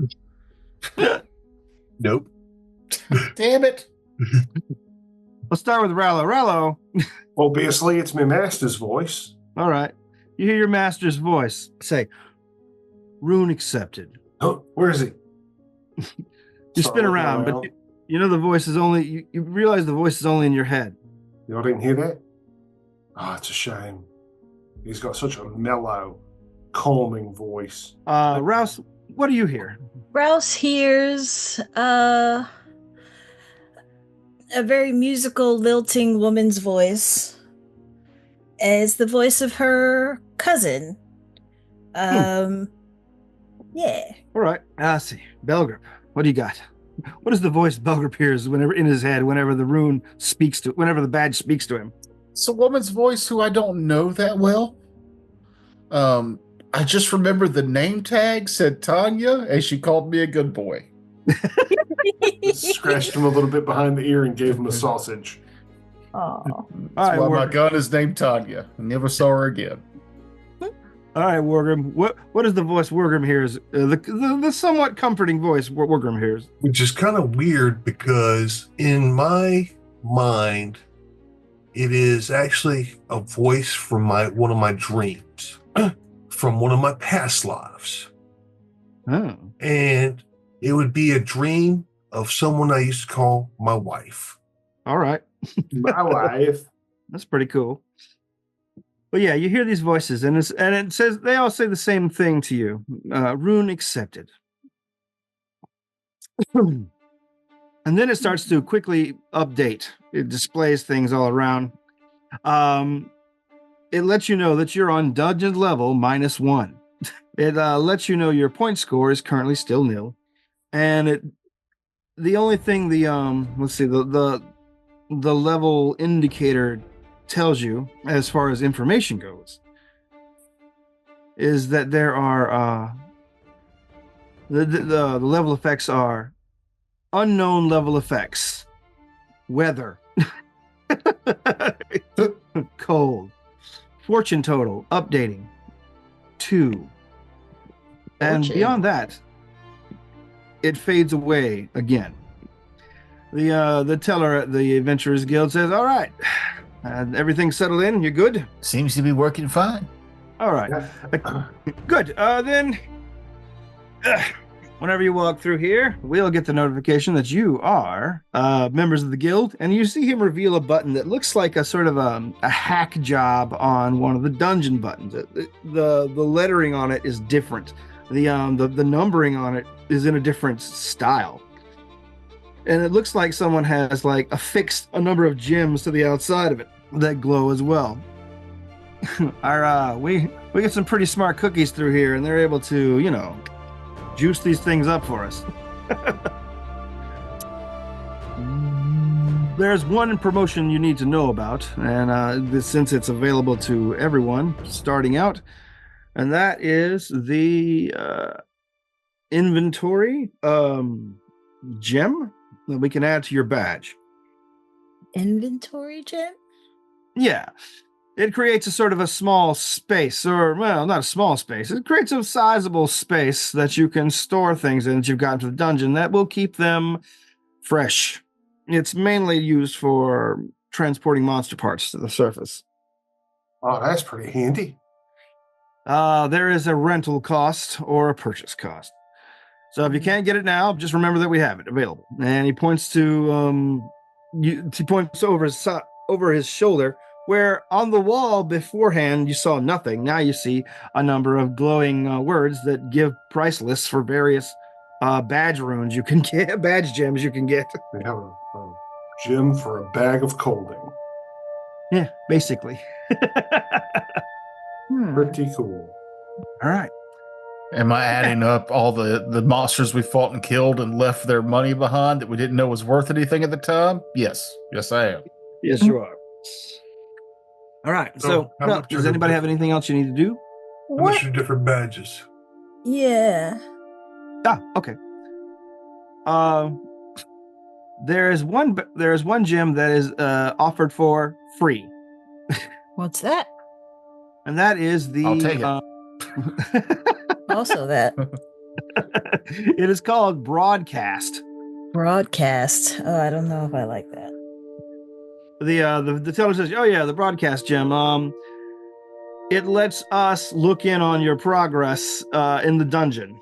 Nope. Damn it. Let's start with Rallo. Rallo. Obviously, it's my master's voice. All right. You hear your master's voice say, rune accepted. Oh, where is he? You spin around, but you know the voice is only, you realize the voice is only in your head. You didn't hear that? Oh, it's a shame. He's got such a mellow, calming voice. Rouse, what do you hear? Rouse hears a very musical, lilting woman's voice as the voice of her cousin. Yeah. All right. I see. Belgrip, what do you got? What is the voice Belgrip hears whenever in his head, whenever the rune speaks to, whenever the badge speaks to him? It's a woman's voice who I don't know that well. I just remember the name tag said Tanya, and she called me a good boy. Scratched him a little bit behind the ear and gave him a sausage. Oh. That's why my gun is named Tanya. I never saw her again. All right, Wargrim. What is the voice Wargrim hears? The somewhat comforting voice Wargrim hears. Which is kind of weird because in my mind, it is actually a voice from one of my dreams, from one of my past lives. Oh. And it would be a dream of someone I used to call my wife. All right. My wife. That's pretty cool. But yeah, you hear these voices, and it says they all say the same thing to you. Rune accepted. And then it starts to quickly update. It displays things all around. It lets you know that you're on dungeon level -1. It lets you know your point score is currently still nil, and the only thing the level indicator tells you as far as information goes is that there are the level effects are unknown level effects, weather, cold, fortune total updating 2, and beyond that it fades away again. The teller at the Adventurers Guild says, all right, everything's settled in, you're good? Seems to be working fine. All right. Good. Then, whenever you walk through here, we'll get the notification that you are members of the guild, and you see him reveal a button that looks like a sort of a hack job on one of the dungeon buttons. The lettering on it is different. The numbering on it is in a different style. And it looks like someone has like affixed a number of gems to the outside of it that glow as well. We get some pretty smart cookies through here, and they're able to, juice these things up for us. There's one promotion you need to know about, and since it's available to everyone starting out, and that is the inventory gem that we can add to your badge. Inventory gem? Yeah. It creates a sort of a small space, or, well, not a small space. It creates a sizable space that you can store things in that you've gotten to the dungeon that will keep them fresh. It's mainly used for transporting monster parts to the surface. Oh, that's pretty handy. There is a rental cost or a purchase cost. So if you can't get it now, just remember that we have it available. And he points to he points over his shoulder, where on the wall beforehand you saw nothing. Now you see a number of glowing words that give price lists for various badge runes you can get, badge gems you can get. They have a gem for a bag of colding. Yeah, basically. Pretty cool. All right. Am I adding up all the monsters we fought and killed and left their money behind that we didn't know was worth anything at the time? Yes. Yes, I am. Yes, you are. All right. So, how much does are anybody the- have anything else you need to do? How much are different badges? Yeah. Okay. There is one gem that is offered for free, What's that? and that is the. I'll take it. Also that. It is called Broadcast. Broadcast. Oh, I don't know if I like that. The teller says, "Oh yeah, the Broadcast gem. It lets us look in on your progress in the dungeon.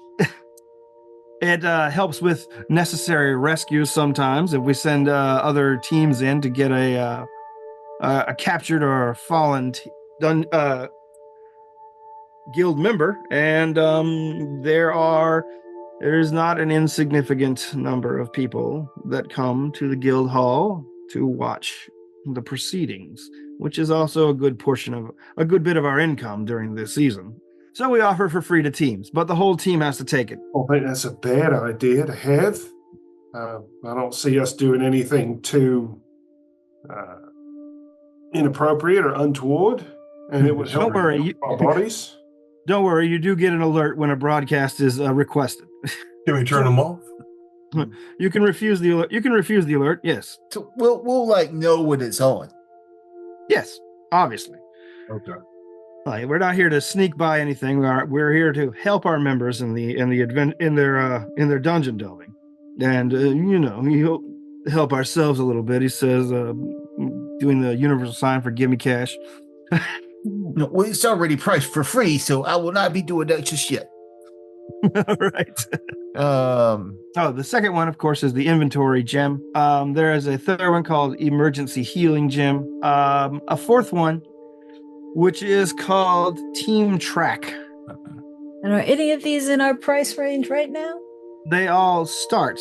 It helps with necessary rescues sometimes if we send other teams in to get a captured or fallen guild member, and there's not an insignificant number of people that come to the guild hall to watch the proceedings, which is also a good bit of our income during this season. So we offer for free to teams, but the whole team has to take it." I think that's a bad idea to have. I don't see us doing anything too inappropriate or untoward, and it would help Don't worry, our bodies. Don't worry, you do get an alert when a broadcast is requested. Can we turn them off? You can refuse the alert. You can refuse the alert. Yes. So we'll like know when it's on. Yes. Obviously. Okay. Like, we're not here to sneak by anything. We're here to help our members in their dungeon delving, and we help ourselves a little bit. He says, doing the universal sign for "Give me cash." No, well, it's already priced for free, so I will not be doing that just yet. All right. Um, The second one, of course, is the inventory gem. There is a third one called emergency healing gem. A fourth one, which is called team track. And are any of these in our price range right now? They all start.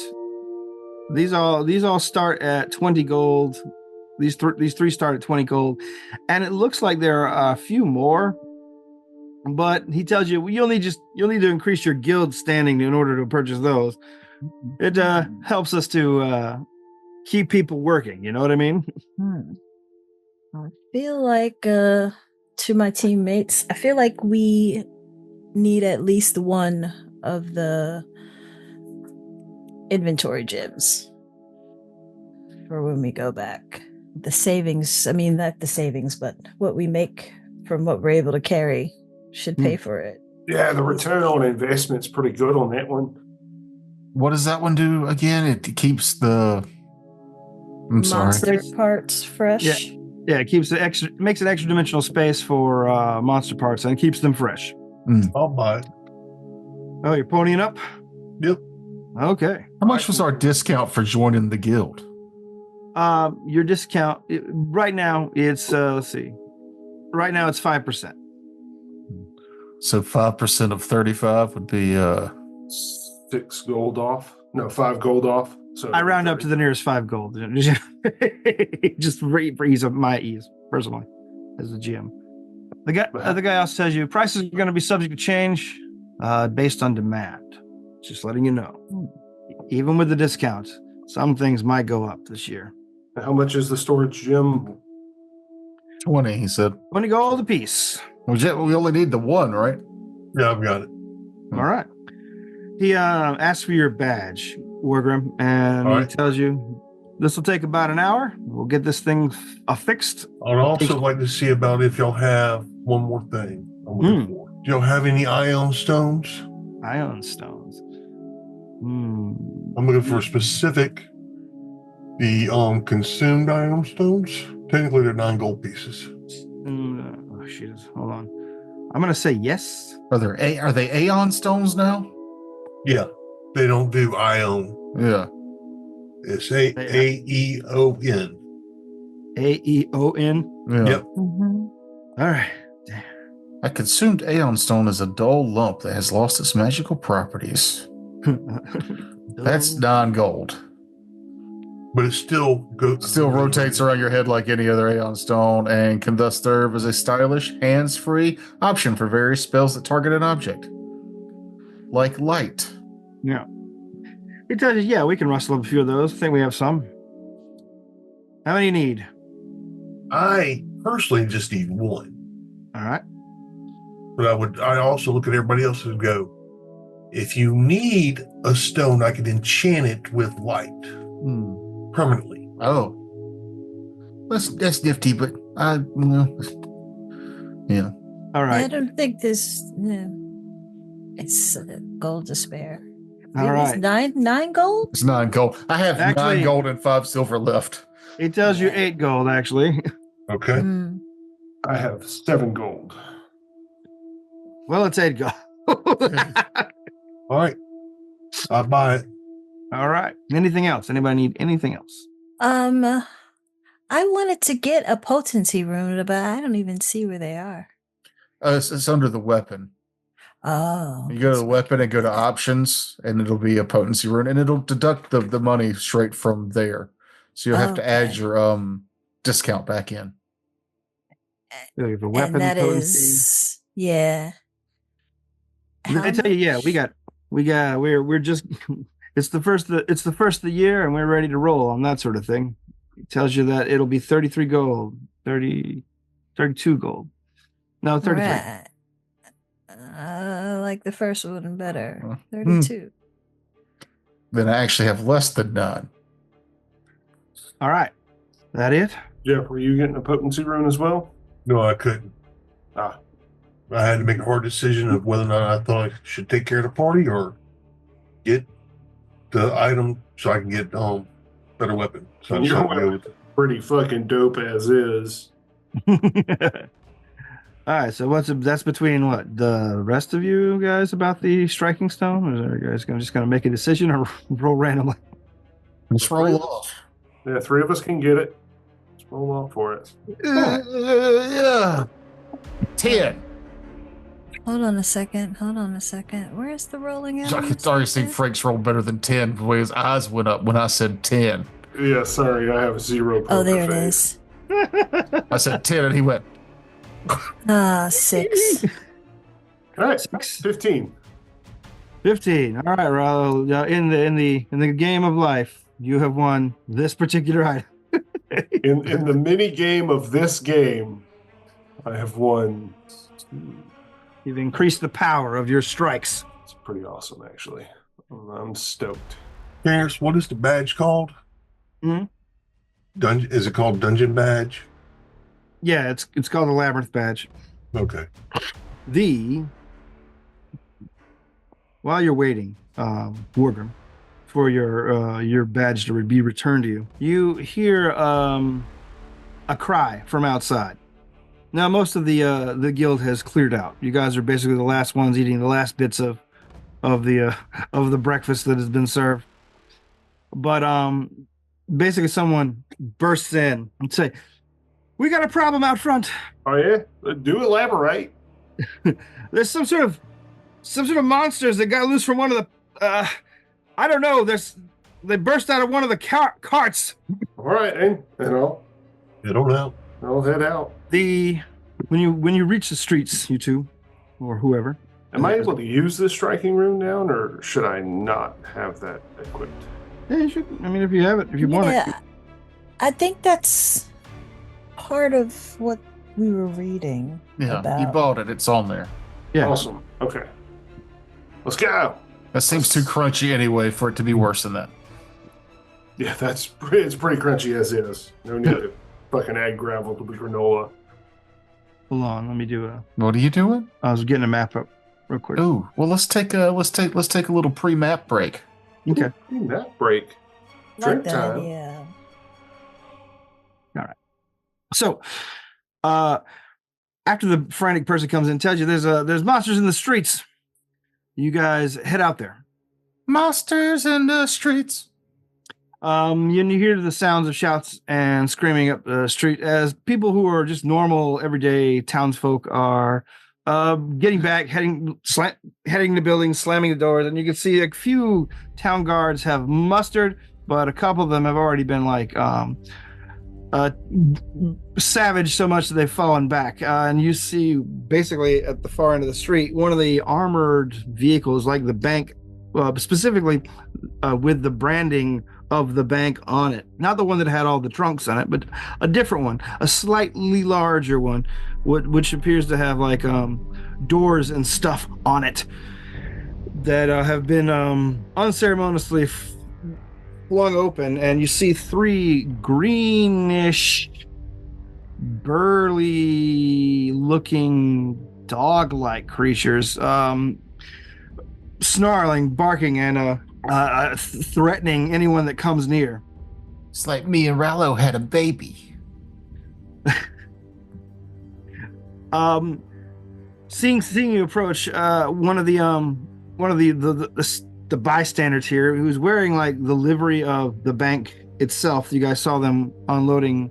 These all start at 20 gold. These three start at 20 gold, and it looks like there are a few more. But he tells you you'll need to increase your guild standing in order to purchase those. It helps us to keep people working. You know what I mean? I feel like to my teammates, I feel like we need at least one of the inventory gems for when we go back. The savings, I mean, not the savings, but what we make from what we're able to carry should pay for it. Yeah, the return on investment's pretty good on that one. what does that one do again? It keeps the. I'm sorry. Monster parts fresh. Yeah, it keeps makes an extra dimensional space for monster parts and keeps them fresh. I'll buy it. Oh, you're ponying up? Yep. Okay. How much was our discount for joining the guild? Your discount right now it's let's see. Right now it's 5%. So 5% of 35 would be 6 gold off. No, 5 gold off. So I round up to the nearest 5 gold. Just for ease of my ease, personally, as a GM. The guy also tells you prices are going to be subject to change based on demand. Just letting you know. Even with the discount, some things might go up this year. How much is the storage gem? 20, he said. 20 gold apiece. We only need the one, right? Yeah, I've got it. All right. He asks for your badge, Wargrim, and All he right. tells you this will take about an hour. We'll get this thing fixed. I'd also like to see about if y'all have one more thing I'm looking for. Do y'all have any ion stones? Ion stones. I'm looking for specific the consumed ion stones. Technically they're 9 gold pieces. Oh, shit. Hold on. I'm gonna say yes. Are they Aeon stones now? Yeah, they don't do ion. Yeah. It's AEON. AEON. Yeah. Yep. Mm-hmm. All right. I consumed Aeon stone as a dull lump that has lost its magical properties. That's 9 gold. But it still Still rotates around your head like any other Aeon stone and can thus serve as a stylish, hands-free option for various spells that target an object. Like light. Yeah. It tells you, yeah, we can rustle up a few of those. I think we have some. How many you need? I personally just need one. All right. But I also look at everybody else and go, if you need a stone, I can enchant it with light permanently. Oh. That's nifty, but yeah. All right. I don't think this. It's gold to spare. All right. Nine gold. It's 9 gold. I have Actually- 9 gold and 5 silver left. It tells you 8 gold, actually. Okay. Mm. I have 7 gold. Well, it's 8 gold. All right. I'll buy it. All right. Anything else? Anybody need anything else? I wanted to get a potency rune, but I don't even see where they are. It's under the weapon. Oh. You go to the weapon and go to options, and it'll be a potency rune, and it'll deduct the money straight from there. So you'll have to add your discount back in. The weapon and that potency. is, yeah. I tell you, yeah, we're just it's the first of the year, and we're ready to roll on that sort of thing. It tells you that it'll be 33 gold, 32 gold. No, 33. Right. I like the first one better. 32. Then I actually have less than 9. All right. That it? Jeff, were you getting a potency rune as well? No, I couldn't. Ah. I had to make a hard decision of whether or not I thought I should take care of the party or get the item so I can get better weapon. So I Your decided to go weapon's with it. pretty fucking dope as is. All right, so that's between what, the rest of you guys about the striking stone? Or are you guys just gonna make a decision or roll randomly? Let's roll off. Yeah, 3 of us can get it. Let's roll off for it. Yeah. 10. Hold on a second. Where's the rolling I could already see Frank's roll better than 10 the way his eyes went up when I said 10. Yeah, sorry, I have 0 poker Oh, there it face. is. I said 10 and he went, 6. All right, 6. 15. 15. All right, Raul. In the game of life, you have won this particular item. In the mini game of this game, I have won. You've increased the power of your strikes. It's pretty awesome, actually. I'm stoked. Terrence, what is the badge called? Hmm? Is it called Dungeon Badge? Yeah, it's called the Labyrinth Badge. Okay. While you're waiting, Wargrim, for your badge to be returned to you, you hear a cry from outside. Now, most of the guild has cleared out. You guys are basically the last ones eating the last bits of the breakfast that has been served. But basically, someone bursts in and say, "We got a problem out front. Oh yeah, do elaborate. There's some sort of monsters that got loose from one of the I don't know. They burst out of one of the carts." All right, and I'll head out. When you reach the streets, you two, or whoever, Am I able to use this striking rune now, or should I not have that equipped? yeah, you should. I mean, if you have it, if you want it. I think that's part of what we were reading. yeah, about. you bought it. It's on there. Yeah. Awesome. Okay. Let's go. That seems too crunchy anyway for it to be worse than that. Yeah, it's pretty crunchy as is. No need to fucking add gravel to the granola. Hold on, let me do a. What are you doing? I was getting a map up real quick. Oh, well, let's take a little pre-map break. Okay. That break. Like Drink that, time. yeah. So, After the frantic person comes in and tells you there's monsters in the streets, you guys head out there. Monsters in the streets. You hear the sounds of shouts and screaming up the street as people who are just normal, everyday townsfolk are getting back, heading the building, slamming the doors, and you can see a few town guards have mustered, but a couple of them have already been savage so much that they've fallen back. And you see basically at the far end of the street, one of the armored vehicles, like the bank, specifically with the branding of the bank on it. Not the one that had all the trunks on it, but a different one, a slightly larger one, which appears to have doors and stuff on it that have been unceremoniously flung open, and you see 3 greenish, burly looking dog-like creatures snarling, barking, and threatening anyone that comes near. It's like me and Rallo had a baby. Seeing you approach, one of the bystanders here, who's wearing the livery of the bank itself. You guys saw them unloading,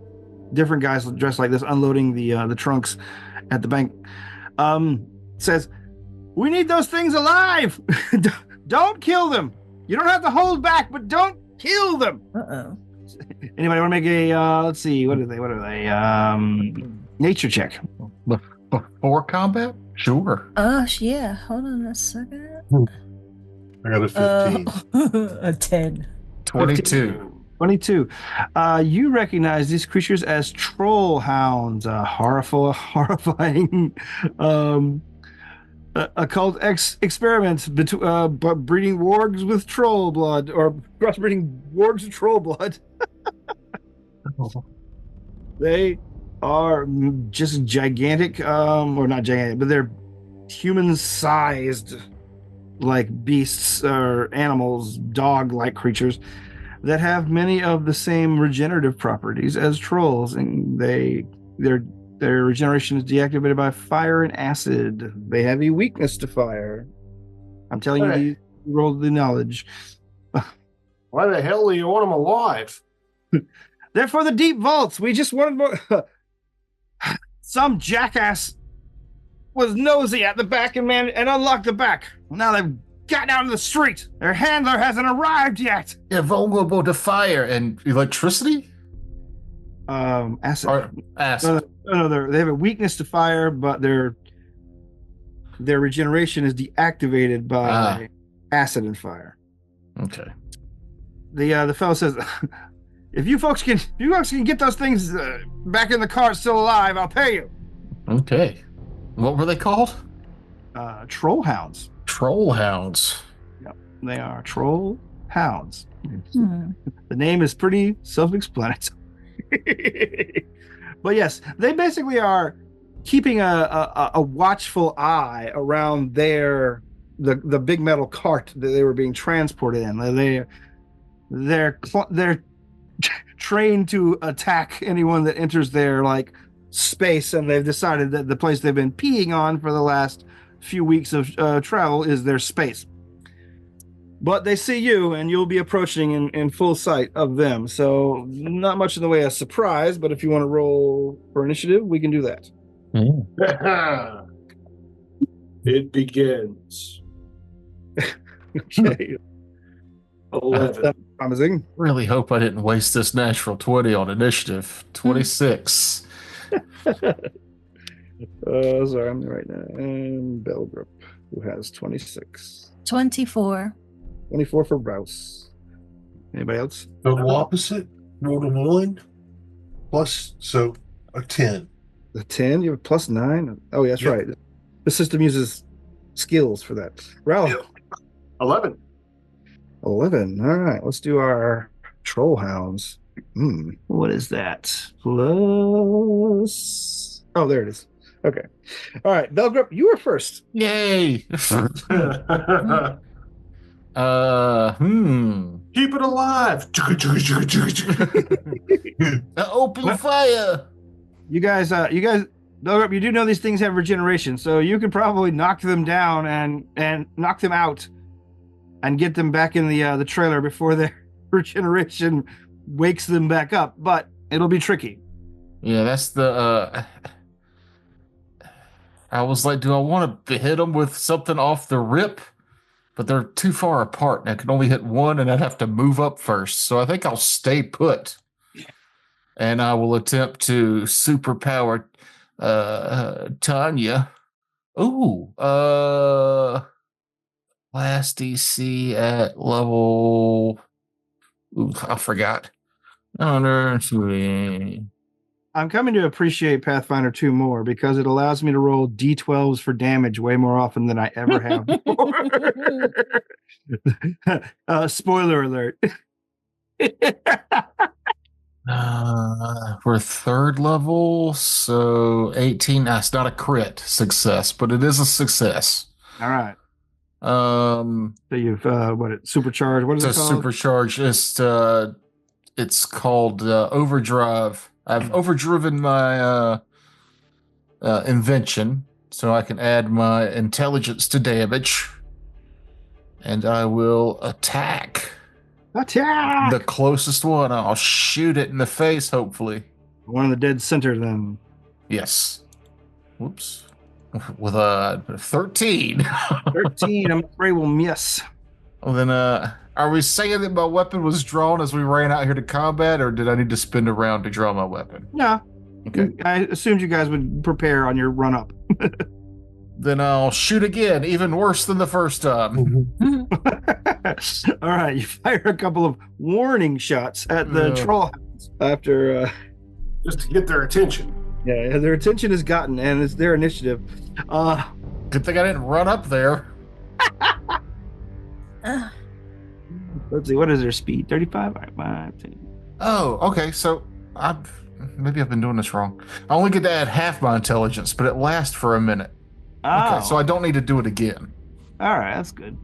different guys dressed like this, unloading the trunks at the bank. Says, "We need those things alive. Don't kill them. You don't have to hold back, but don't kill them." Uh-oh. Anybody want to make a let's see, what are they? Nature check. Before combat? Sure. Yeah. Hold on a second. I got a 15. A 10. 22. 22. You recognize these creatures as troll hounds, horrifying occult experiments breeding wargs with troll blood, or crossbreeding wargs with troll blood. They are just gigantic, or not gigantic, but they're human-sized, beasts or animals, dog-like creatures that have many of the same regenerative properties as trolls, and their regeneration is deactivated by fire and acid. They have a weakness to fire. I'm telling you, you rolled the knowledge. Why the hell do you want them alive? They're for the deep vaults. We just wanted more. Some jackass was nosy at the back and unlocked the back. Now they've got out in the street. Their handler hasn't arrived yet. They're vulnerable to fire and Electricity? Acid. Or acid. No, they have a weakness to fire, but their regeneration is deactivated by acid and fire. Okay. The fellow says, if you folks can get those things back in the car still alive, I'll pay you. Okay. What were they called? Troll hounds. Troll hounds. Yep, they are troll hounds. Hmm. The name is pretty self-explanatory. But yes, they basically are keeping a watchful eye around the big metal cart that they were being transported in. They're trained to attack anyone that enters their space, and they've decided that the place they've been peeing on for the last few weeks of travel is their space. But they see you, and you'll be approaching in full sight of them. So not much in the way of surprise, but if you want to roll for initiative, we can do that. It begins. Okay. 11. That's promising. Really hope I didn't waste this natural 20 on initiative. 26. Sorry, I'm right now. And Belgrup, who has 26. 24. 24 for Rouse. Anybody else? Total opposite. Rolled a 1 plus, so a 10. The 10? You have plus 9? Oh, yeah, that's Yep. right. The system uses skills for that. Ralph, Yep. 11. 11. All right, let's do our troll hounds. What is that? Plus. Oh, there it is. Okay. All right, Belgrup, you were first. Yay. Keep it alive. open fire. You guys Belgrup, you do know these things have regeneration, so you could probably knock them down and knock them out and get them back in the trailer before their regeneration wakes them back up, but it'll be tricky. Yeah, that's the. I was like, do I want to hit them with something off the rip? But they're too far apart, and I can only hit one, and I'd have to move up first. So I think I'll stay put, and I will attempt to superpower Tanya. Ooh, last DC at level. Ooh, I forgot. Honor. I'm coming to appreciate Pathfinder 2 more because it allows me to roll d12s for damage way more often than I ever have before. Spoiler alert. We're third level, so 18. That's not a crit success, but it is a success. All right. So you've supercharged? What is it called? Supercharge. It's called overdrive. I've overdriven my invention, so I can add my intelligence to damage, and I will attack. Attack! The closest one. I'll shoot it in the face, hopefully. One in the dead center, then. Yes. Whoops. With a 13. 13, I'm afraid we'll miss. Well, then, are we saying that my weapon was drawn as we ran out here to combat, or did I need to spend a round to draw my weapon? No. Okay. I assumed you guys would prepare on your run up. Then I'll shoot again, even worse than the first time. All right, you fire a couple of warning shots at the troll hounds after just to get their attention. Yeah, their attention is gotten, and it's their initiative. Good thing I didn't run up there. Let's see, what is their speed? 35? All right, 5, 10. Oh, okay. So maybe I've been doing this wrong. I only get to add half my intelligence, but it lasts for a minute. Oh. Okay, so I don't need to do it again. All right, that's good.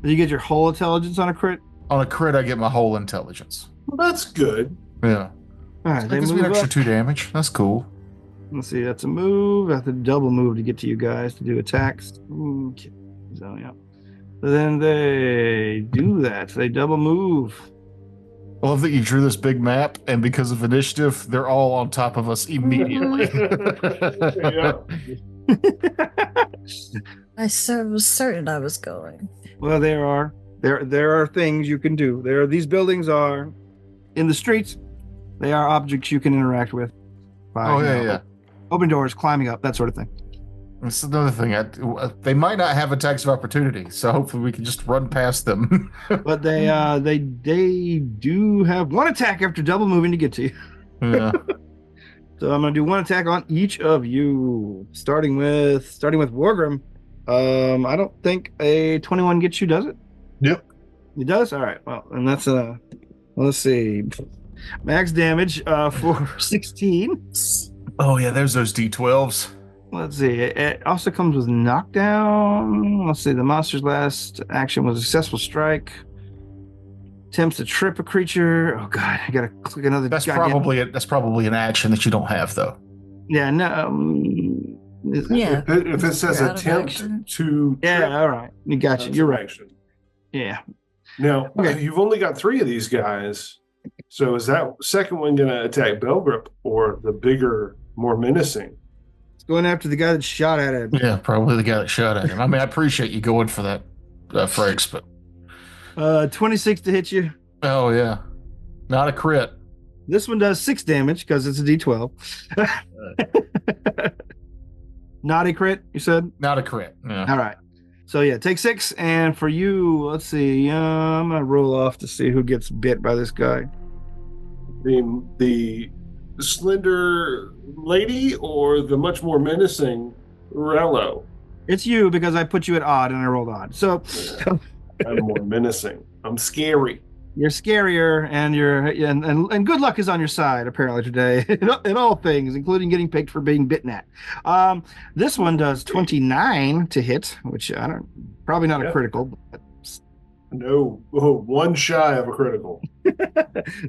Did you get your whole intelligence on a crit? On a crit, I get my whole intelligence. Well, that's good. Yeah. All right, so that gives me an extra 2 damage. That's cool. Let's see, that's a move. I have to double move to get to you guys to do attacks. Okay. So, yeah. So then they do that. They double move. I love that you drew this big map, and because of initiative, they're all on top of us immediately. I was certain I was going. Well, there are things you can do. These buildings are in the streets. They are objects you can interact with. Yeah. Open doors, climbing up, that sort of thing. That's another thing. They might not have attacks of opportunity, so hopefully we can just run past them. But they do have one attack after double moving to get to you. Yeah. So I'm gonna do one attack on each of you, starting with Wargrim. I don't think a 21 gets you, does it? Yep. It does. All right. Well, and that's let's see, max damage for 16. Oh yeah, there's those D12s. Let's see. It also comes with knockdown. Let's see. The monster's last action was a successful strike. Attempts to trip a creature. Oh god, I gotta click another. That's probably an action that you don't have though. Yeah. No. Yeah. If it says attempt to. Yeah. All right. You got you. You're right. Action. Yeah. Now, Okay. You've only got 3 of these guys. So is that second one going to attack Belgrip or the bigger, more menacing? It's going after the guy that shot at him. Yeah, probably the guy that shot at him. I mean, I appreciate you going for that, Frakes, but 26 to hit you. Oh yeah, not a crit. This one does 6 damage because it's a D12. Not a crit, you said? Not a crit. Yeah. All right. So yeah, take 6, and for you, let's see. I'm gonna roll off to see who gets bit by this guy. The slender lady or the much more menacing Rello? It's you because I put you at odd and I rolled odd. So I'm more menacing. I'm scary. you're scarier, and and good luck is on your side apparently today in all things, including getting picked for being bitten at. This one does 29 to hit, which probably not a critical. But... No, one shy of a critical.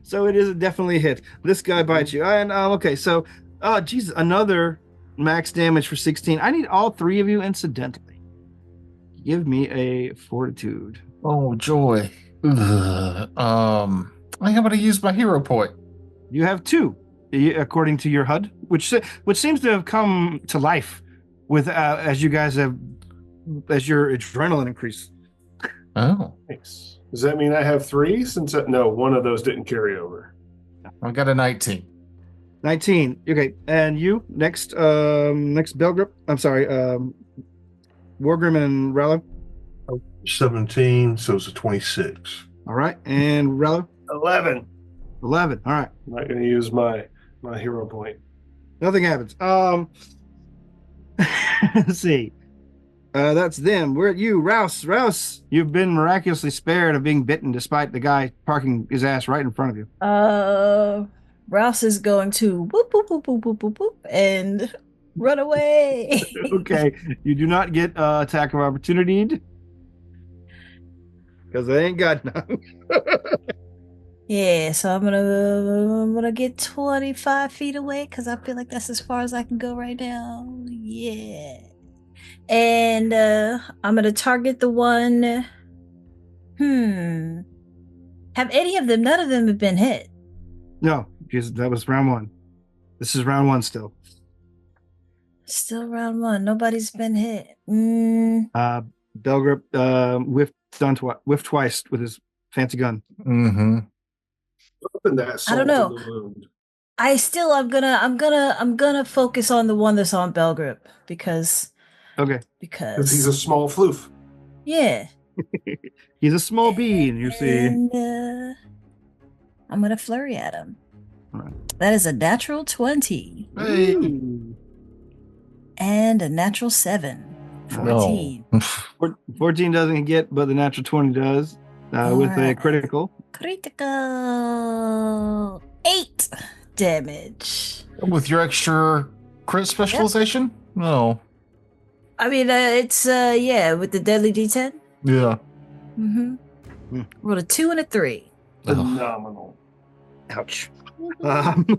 So it is definitely a hit. This guy bites you, and okay, so Jesus, another max damage for 16. I need all three of you incidentally. Give me a fortitude. Oh, joy. Ugh. I think I'm going to use my hero point. You have 2, according to your HUD, which seems to have come to life with as you guys have as your adrenaline increase. Oh, Thanks. Does that mean I have 3? Since no, one of those didn't carry over. I got a 19. 19. Okay, and you next. Next Belgrip. I'm sorry. Wargrim and Rello. 17, so it's a 26. All right, and Rello. 11. 11. All right. I'm not going to use my hero point. Nothing happens. Let's see. That's them. We're at you, Rouse. Rouse, you've been miraculously spared of being bitten despite the guy parking his ass right in front of you. Rouse is going to whoop, whoop, whoop, whoop, whoop, whoop, whoop, and run away. Okay. You do not get attack of opportunity because they ain't got none. Yeah, so I'm gonna get 25 feet away because I feel like that's as far as I can go right now. Yeah. And I'm gonna target the one. Have any of them? None of them have been hit. No, because that was round 1. This is round 1 still. Still round 1. Nobody's been hit. Belgrip whiffed twice with his fancy gun. Mm-hmm. I don't know. I'm gonna focus on the one that's on Belgrip because he's a small floof. Yeah. He's a small bean, you see. And, I'm gonna flurry at him. Right. That is a natural 20. Hey. And a natural 7. 14. No. 14 doesn't get, but the natural 20 does. With a critical. Critical 8 damage. With your extra crit specialization? Yep. No. I mean, it's with the deadly D10. Yeah. Mm-hmm. Rolled a 2 and a 3. Phenomenal. Ouch. Do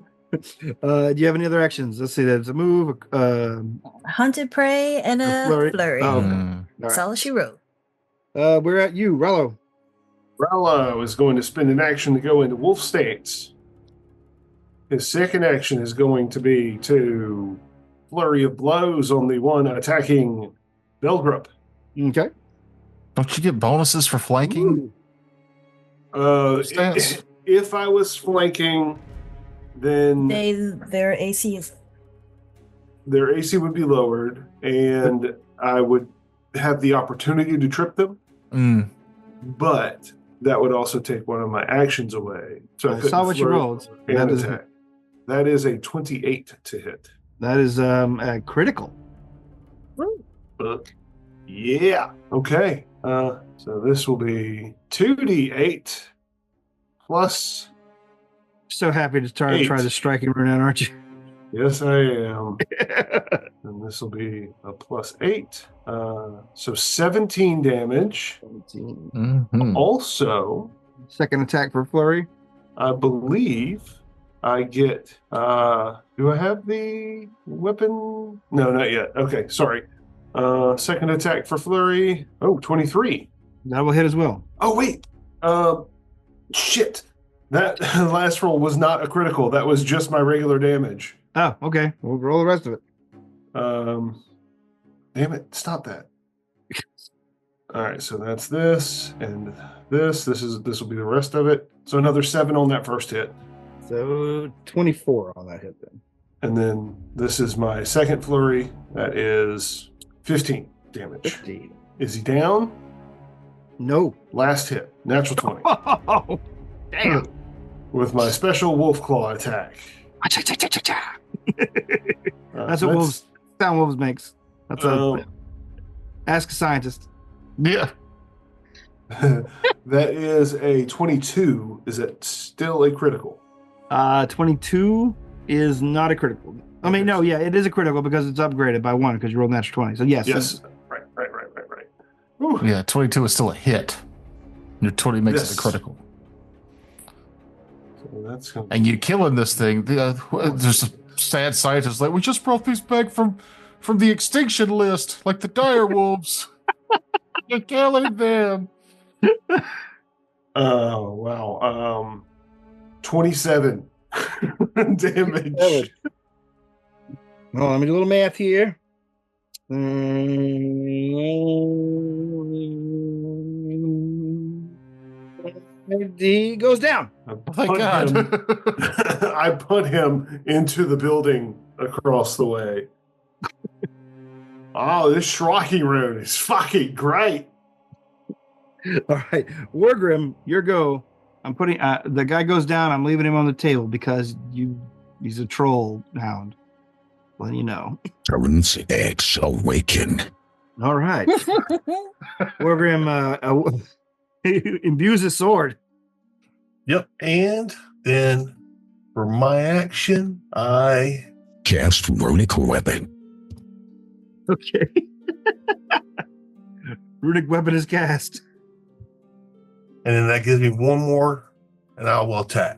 you have any other actions? Let's see. There's a move, hunted prey, and a flurry. Oh, okay. That's all she wrote. We're at you, Rello. Rello is going to spend an action to go into wolf stance. His second action is going to be to flurry of blows on the one attacking Belgrip. Okay. Don't you get bonuses for flanking? If I was flanking, then their AC would be lowered, and I would have the opportunity to trip them. But that would also take one of my actions away. So I saw what you rolled. That is a 28 to hit. That is a critical. Yeah. Okay. So this will be 2d8 plus. So happy to try to strike him right now, aren't you? Yes, I am. And this will be a plus 8. So 17 damage. 17. Mm-hmm. Also, second attack for flurry. I believe I get. Do I have the weapon? No, not yet. Okay, sorry. Second attack for flurry. Oh, 23. That will hit as well. Oh, wait. Shit. That last roll was not a critical. That was just my regular damage. Oh, okay. We'll roll the rest of it. Damn it. Stop that. All right, so that's this and this. This will be the rest of it. So another 7 on that first hit. So 24 on that hit then. And then this is my second flurry. That is 15 damage. 15. Is he down? No. Last hit. Natural 20. Oh, damn. With my special wolf claw attack. That's what sound wolves makes. That's ask a scientist. Yeah. That is a 22. Is it still a critical? 22 is not a critical. I mean, no, yeah, it is a critical because it's upgraded by 1 because you rolled natural 20. So yes. Yes. Right. Whew. Yeah, 22 is still a hit. Your 20 makes it a critical. So that's gonna and you killing this thing. There's sad scientist like, we just brought these back from the extinction list, like the dire wolves. You're killing them. Oh, wow. 27 damage. Hold on, let me do a little math here. He goes down. Thank God. I put him into the building across the way. Oh, this Shrocky rune is fucking great. All right, Wargrim, your go. I'm putting the guy goes down. I'm leaving him on the table because he's a troll hound. Well, you know. Current's eggs awaken. All right, Wargrim imbues his sword. Yep. And then for my action, I Cast runic weapon. Okay. Runic weapon is cast. and then that gives me one more, and I will attack.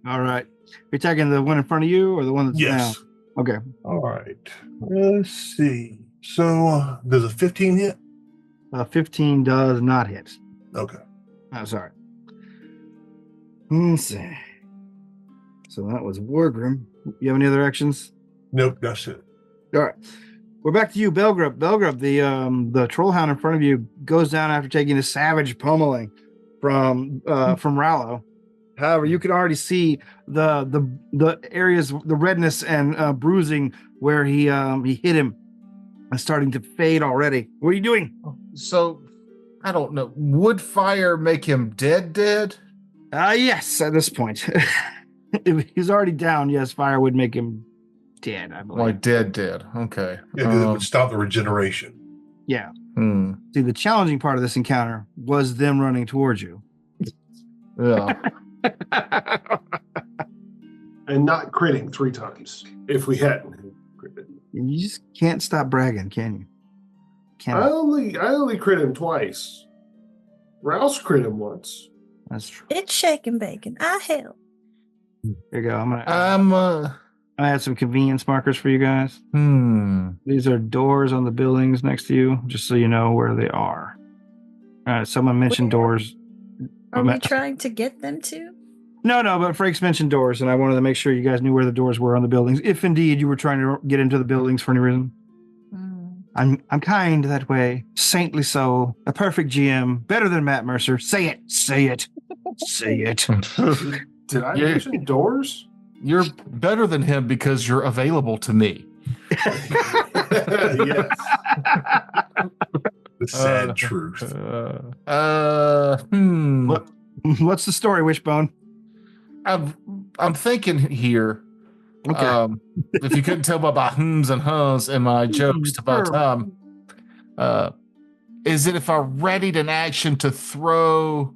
All right. You're attacking the one in front of you or the one that's Yes. down? Okay. All right. Let's see. So does a 15 hit? 15 does not hit. Okay. Oh, sorry. Let's see. So that was Wargrim. You have any other actions? Nope, that's it. All right. We're back to you, Belgrub. Belgrub, the troll hound in front of you goes down after taking a savage pummeling from Rallo. However, you can already see the areas, the redness and bruising where he hit him is starting to fade already. What are you doing? So, I don't know. Would fire make him dead? Yes, at this point. If he's already down, yes, fire would make him dead, I believe. Like dead. Okay. Yeah, 'cause it would stop the regeneration. Yeah. See, the challenging part of this encounter was them running towards you. Yeah. And not critting 3 times if we hadn't critted. You just can't stop bragging, can you? I Can't. only crit him twice. Rouse crit him once. That's true. It's shaking bacon. I help. Here you go. I'm gonna add some convenience markers for you guys. These are doors on the buildings next to you, just so you know where they are. All right. Someone mentioned Where? doors. Are we trying to get them to? No, but Frakes mentioned doors, and I wanted to make sure you guys knew where the doors were on the buildings, if indeed you were trying to get into the buildings for any reason. I'm kind that way, saintly soul, a perfect GM, better than Matt Mercer. Say it, say it, say it. Did I mention doors? You're better than him because you're available to me. Yes. The sad truth. What's the story, Wishbone? I'm thinking here. Okay. If you couldn't tell by my hums and huns and my jokes about time, is it if I readied an action to throw,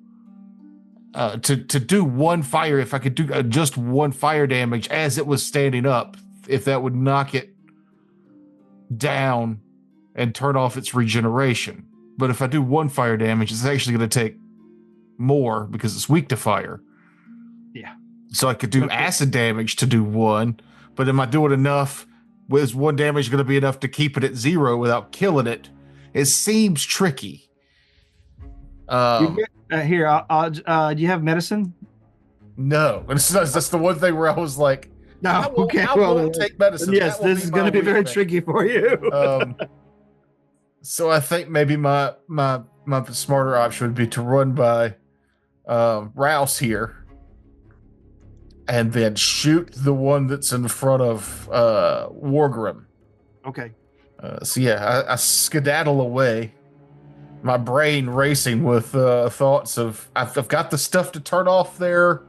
to do one fire, if I could do just one fire damage as it was standing up, if that would knock it down and turn off its regeneration. But if I do one fire damage, it's actually going to take more because it's weak to fire. Yeah. So I could do acid damage to do one, but am I doing enough? Was one damage going to be enough to keep it at 0 without killing it? It seems tricky. Here, do you have medicine? No, that's the one thing where I was like, No. I Okay. won't take medicine. Yes, That will this is my going to be very weakness. tricky for you. So I think maybe my smarter option would be to run by Rouse here and then shoot the one that's in front of Wargrim. Okay. So yeah, I skedaddle away, my brain racing with thoughts of I've got the stuff to turn off their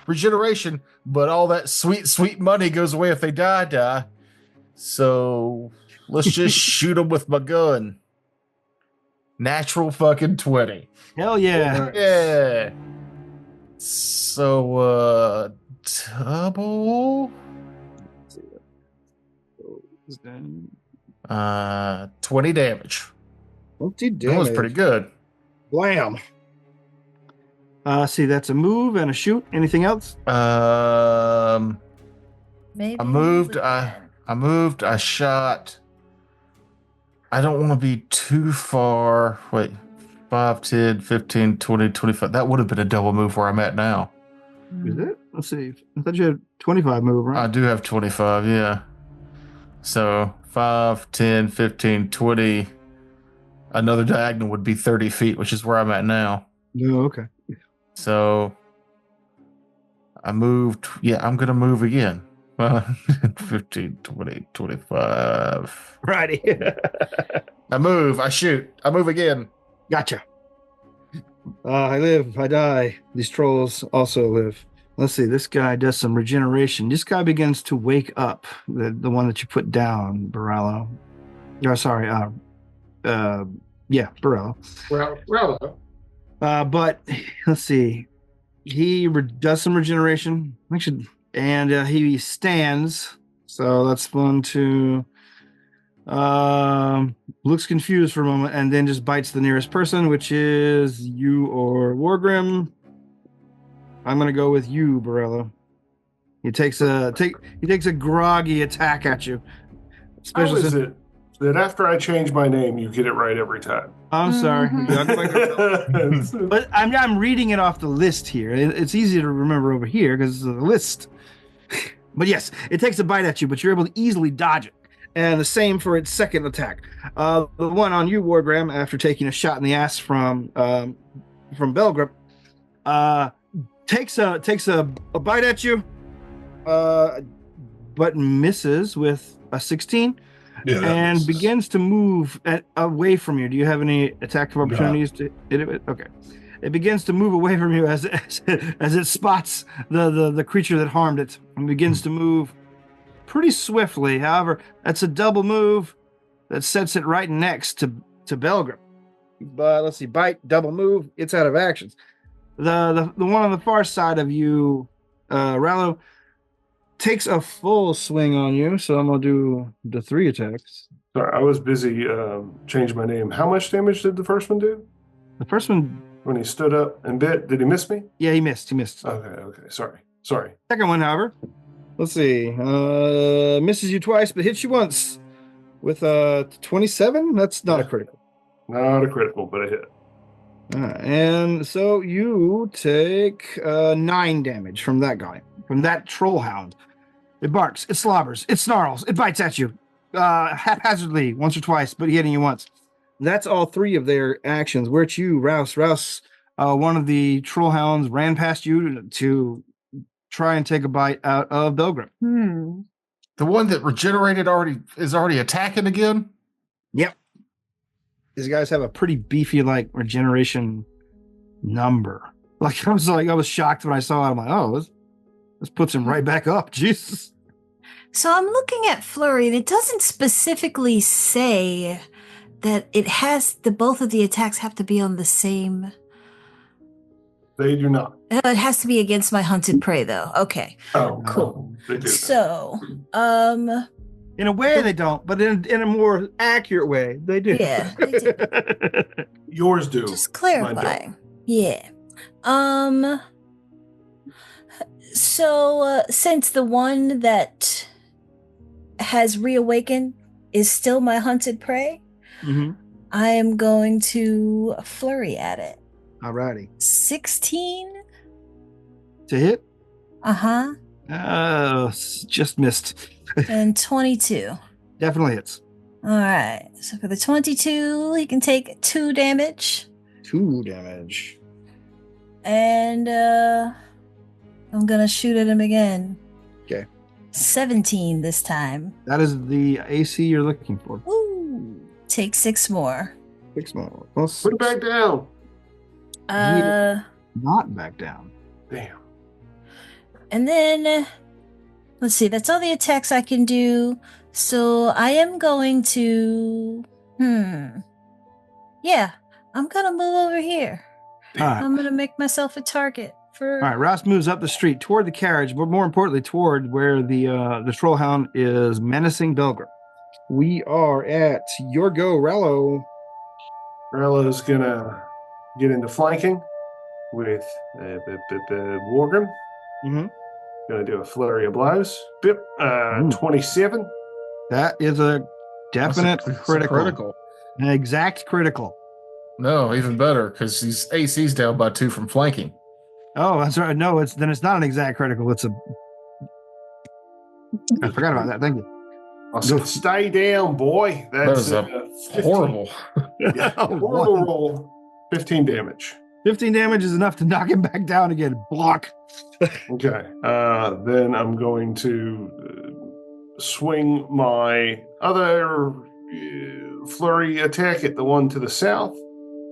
regeneration, but all that sweet money goes away if they die. So let's just shoot them with my gun. Natural fucking 20. Hell yeah. Yeah. So double 20 damage. 20 That damage. was pretty good. Blam. See, that's a move and a shoot. Anything else? Maybe I moved. we I can. moved. I shot. I don't want to be too far. Wait, 5, 10, 15, 20, 25. That would have been a double move where I'm at now. Is it? Let's see. I thought you had 25 move, right? I do have 25, yeah. So 5, 10, 15, 20. Another diagonal would be 30 feet, which is where I'm at now. No, okay. So I moved. Yeah, I'm going to move again. 15, 20, 25. Righty. I move. I shoot. I move again. Gotcha. I live, I die. These trolls also live. Let's see. This guy does some regeneration. This guy begins to wake up. The one that you put down, Barallo. Oh, sorry. Yeah, Barallo. Well, But let's see. He does some regeneration. Actually, and he stands. So that's 1, 2. Looks confused for a moment and then just bites the nearest person, which is you or Wargrim. I'm gonna go with you, Barello. He takes a groggy attack at you. how is it that after I change my name, you get it right every time? I'm sorry. But I'm reading it off the list here. It's easy to remember over here because it's the list. But yes, it takes a bite at you, but you're able to easily dodge it. And the same for its second attack. The one on you, Wargram, after taking a shot in the ass from Belgrip, takes a bite at you, but misses with a 16. Yeah, that and misses. begins to move away from you. Do you have any attack opportunities to hit it? Okay. It begins to move away from you as it spots the creature that harmed it and begins to move pretty swiftly. However, that's a double move that sets it right next to Belgrim. But let's see, bite, double move, it's out of actions. The one on the far side of you, Rallo, takes a full swing on you, so I'm gonna do the 3 attacks. Sorry, I was busy changing my name. How much damage did the first one do? The first one, When he stood up and bit, did he miss me? yeah, he missed. Okay. Sorry. Second one, however, let's see, misses you twice, but hits you once with 27. That's not a critical. Not a critical, but a hit. And so you take 9 damage from that guy, from that troll hound. It barks, it slobbers, it snarls, it bites at you haphazardly once or twice, but hitting you once. That's all 3 of their actions. Where it's you, Rouse. Rouse, one of the troll hounds ran past you to try and take a bite out of Belgrim. The one that regenerated is already attacking again? Yep. These guys have a pretty beefy regeneration number. I was shocked when I saw it. I'm like, oh, this puts him right back up. Jesus. So I'm looking at Flurry, and it doesn't specifically say that it has both of the attacks have to be on the same. They do not. It has to be against my hunted prey, though. Okay. Oh, Cool. They do. So, In a way, they don't, but in a more accurate way, they do. Yeah, they do. Yours do. Just clarifying. Yeah. So, since the one that has reawakened is still my hunted prey, I am going to flurry at it. Alrighty. 16? To hit? Uh-huh. Just missed. And 22. Definitely hits. All right. So for the 22, he can take 2 damage. 2 damage. And I'm going to shoot at him again. Okay. 17 this time. That is the AC you're looking for. Woo! Take 6 more. 6 more. Plus Put it back down. Not back down. Damn. And then, let's see, that's all the attacks I can do. So I am going to, yeah, I'm going to move over here. All right. I'm going to make myself a target for. All right, Ross moves up the street toward the carriage, but more importantly, toward where the troll hound is menacing Belgr. We are at your go, Rallo. Rallo's gonna get into flanking with Wargrim. Mm-hmm. Gonna do a flurry of blows. Bip, 27. That is a definite It's a critical. An exact critical. No, even better, because he's AC's down by 2 from flanking. Oh, that's right. No, it's not an exact critical. It's a. I forgot about that. Thank you. I said, stay down, boy. That's That is horrible. Yeah, horrible roll. 15 damage. 15 damage is enough to knock him back down again. Block. Okay. Then I'm going to swing my other flurry attack at the one to the south.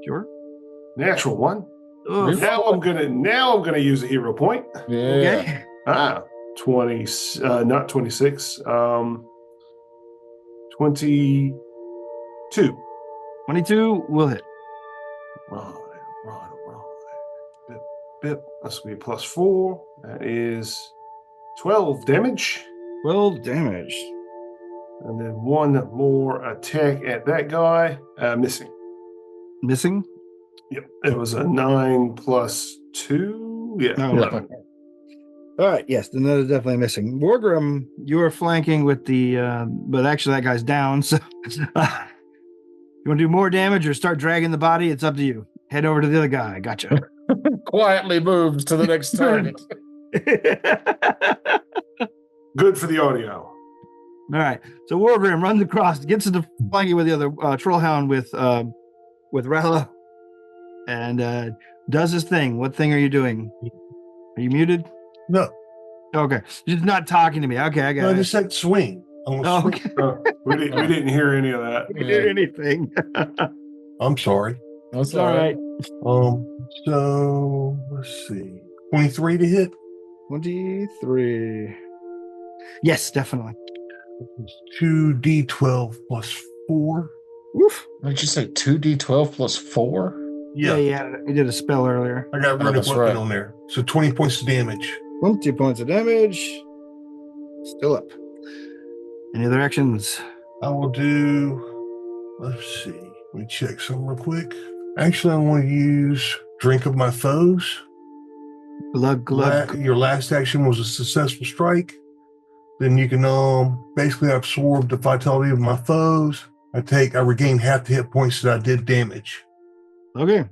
Sure. Natural one. Ugh. Now I'm gonna use a hero point. Okay. 20, not 26. 22. 22 will hit. Right. Bip. That's gonna be +4. That is 12 damage. 12 damage. And then one more attack at that guy. Missing. Missing? Yep. It was a 9 + 2. Yeah. Oh, 11. All right. Yes, then that is definitely missing. Wargrim, you are flanking with the, but actually that guy's down. So, you want to do more damage or start dragging the body? It's up to you. Head over to the other guy. Gotcha. Quietly moves to the next target. Good for the audio. All right. So Wargrim runs across, gets into flanking with the other Trollhound with Rella, and does his thing. What thing are you doing? Are you muted? No. Okay. You're just not talking to me. Okay, I got No, I it. just said swing. Oh, okay. We didn't hear any of that. We did anything. I'm sorry. That's All right. So let's see. 23 to hit. 23. Yes, definitely. 2d12 + 4. Woof. Did you say 2d12 + 4? Yeah, He did a spell earlier. I got runic that's weapon right. on there. So 20 points of damage. 20 points of damage. Still up. Any other actions? I will do. Let's see. Let me check something real quick. Actually, I want to use Drink of My Foes. Glug, glug. Your last action was a successful strike. Then you can basically absorb the vitality of my foes. I regain half the hit points that I did damage. Okay.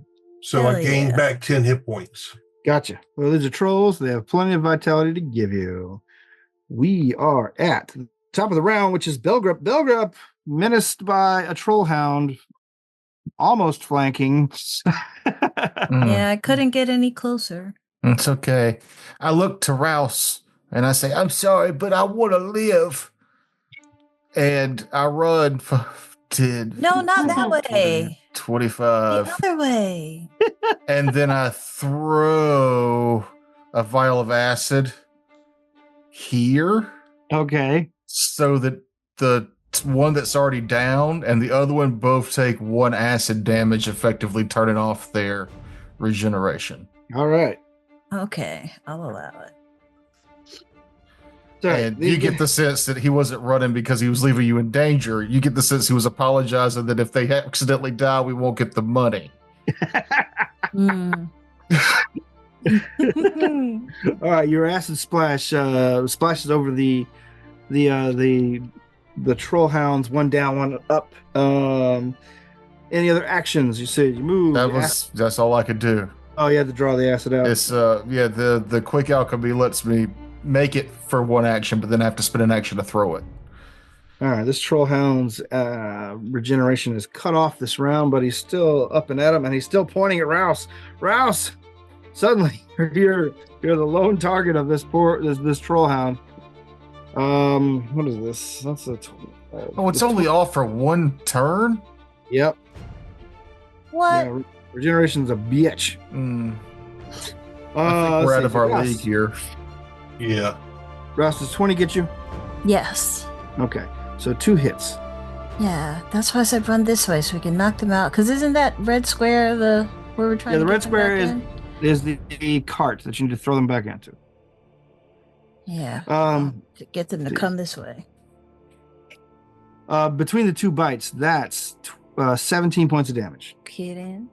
So Hell I gained yeah. back 10 hit points. Gotcha. Well, these are trolls. They have plenty of vitality to give you. We are at the top of the round, which is Belgrup. Belgrup, menaced by a Trollhound, almost flanking. Yeah, I couldn't get any closer. It's okay. I look to Rouse and I say, I'm sorry, but I want to live. And I run for 10. No, not that way. 25. The other way. And then I throw a vial of acid here Okay. so that the one that's already down and the other one both take 1 acid damage, effectively turning off their regeneration. All right. Okay, I'll allow it. So, And you get the sense that he wasn't running because he was leaving you in danger. You get the sense he was apologizing that if they accidentally die, we won't get the money. Mm. All right, your acid splash splashes over the Trollhounds, one down, one up. Any other actions? You said you move. That's all I could do. Oh, you had to draw the acid out. It's the quick alchemy lets me make it for 1 action, but then I have to spend an action to throw it. All right, this Trollhound's regeneration is cut off this round, but he's still up and at him, and he's still pointing at Rouse. Rouse, suddenly you're the lone target of this Trollhound. What is this? That's a. It's only off for 1 turn. Yep. What? Yeah, regeneration's a bitch. I think we're out of our Rouse. league here. Yeah. Rouse, does 20 get you? Yes. Okay, so 2 hits. Yeah, that's why I said run this way so we can knock them out. Because isn't that red square where we're trying Yeah, to the get red them square back is in? the cart that you need to throw them back into. Yeah. To get them to come this way. Between the 2 bites, that's 17 points of damage. Kidding.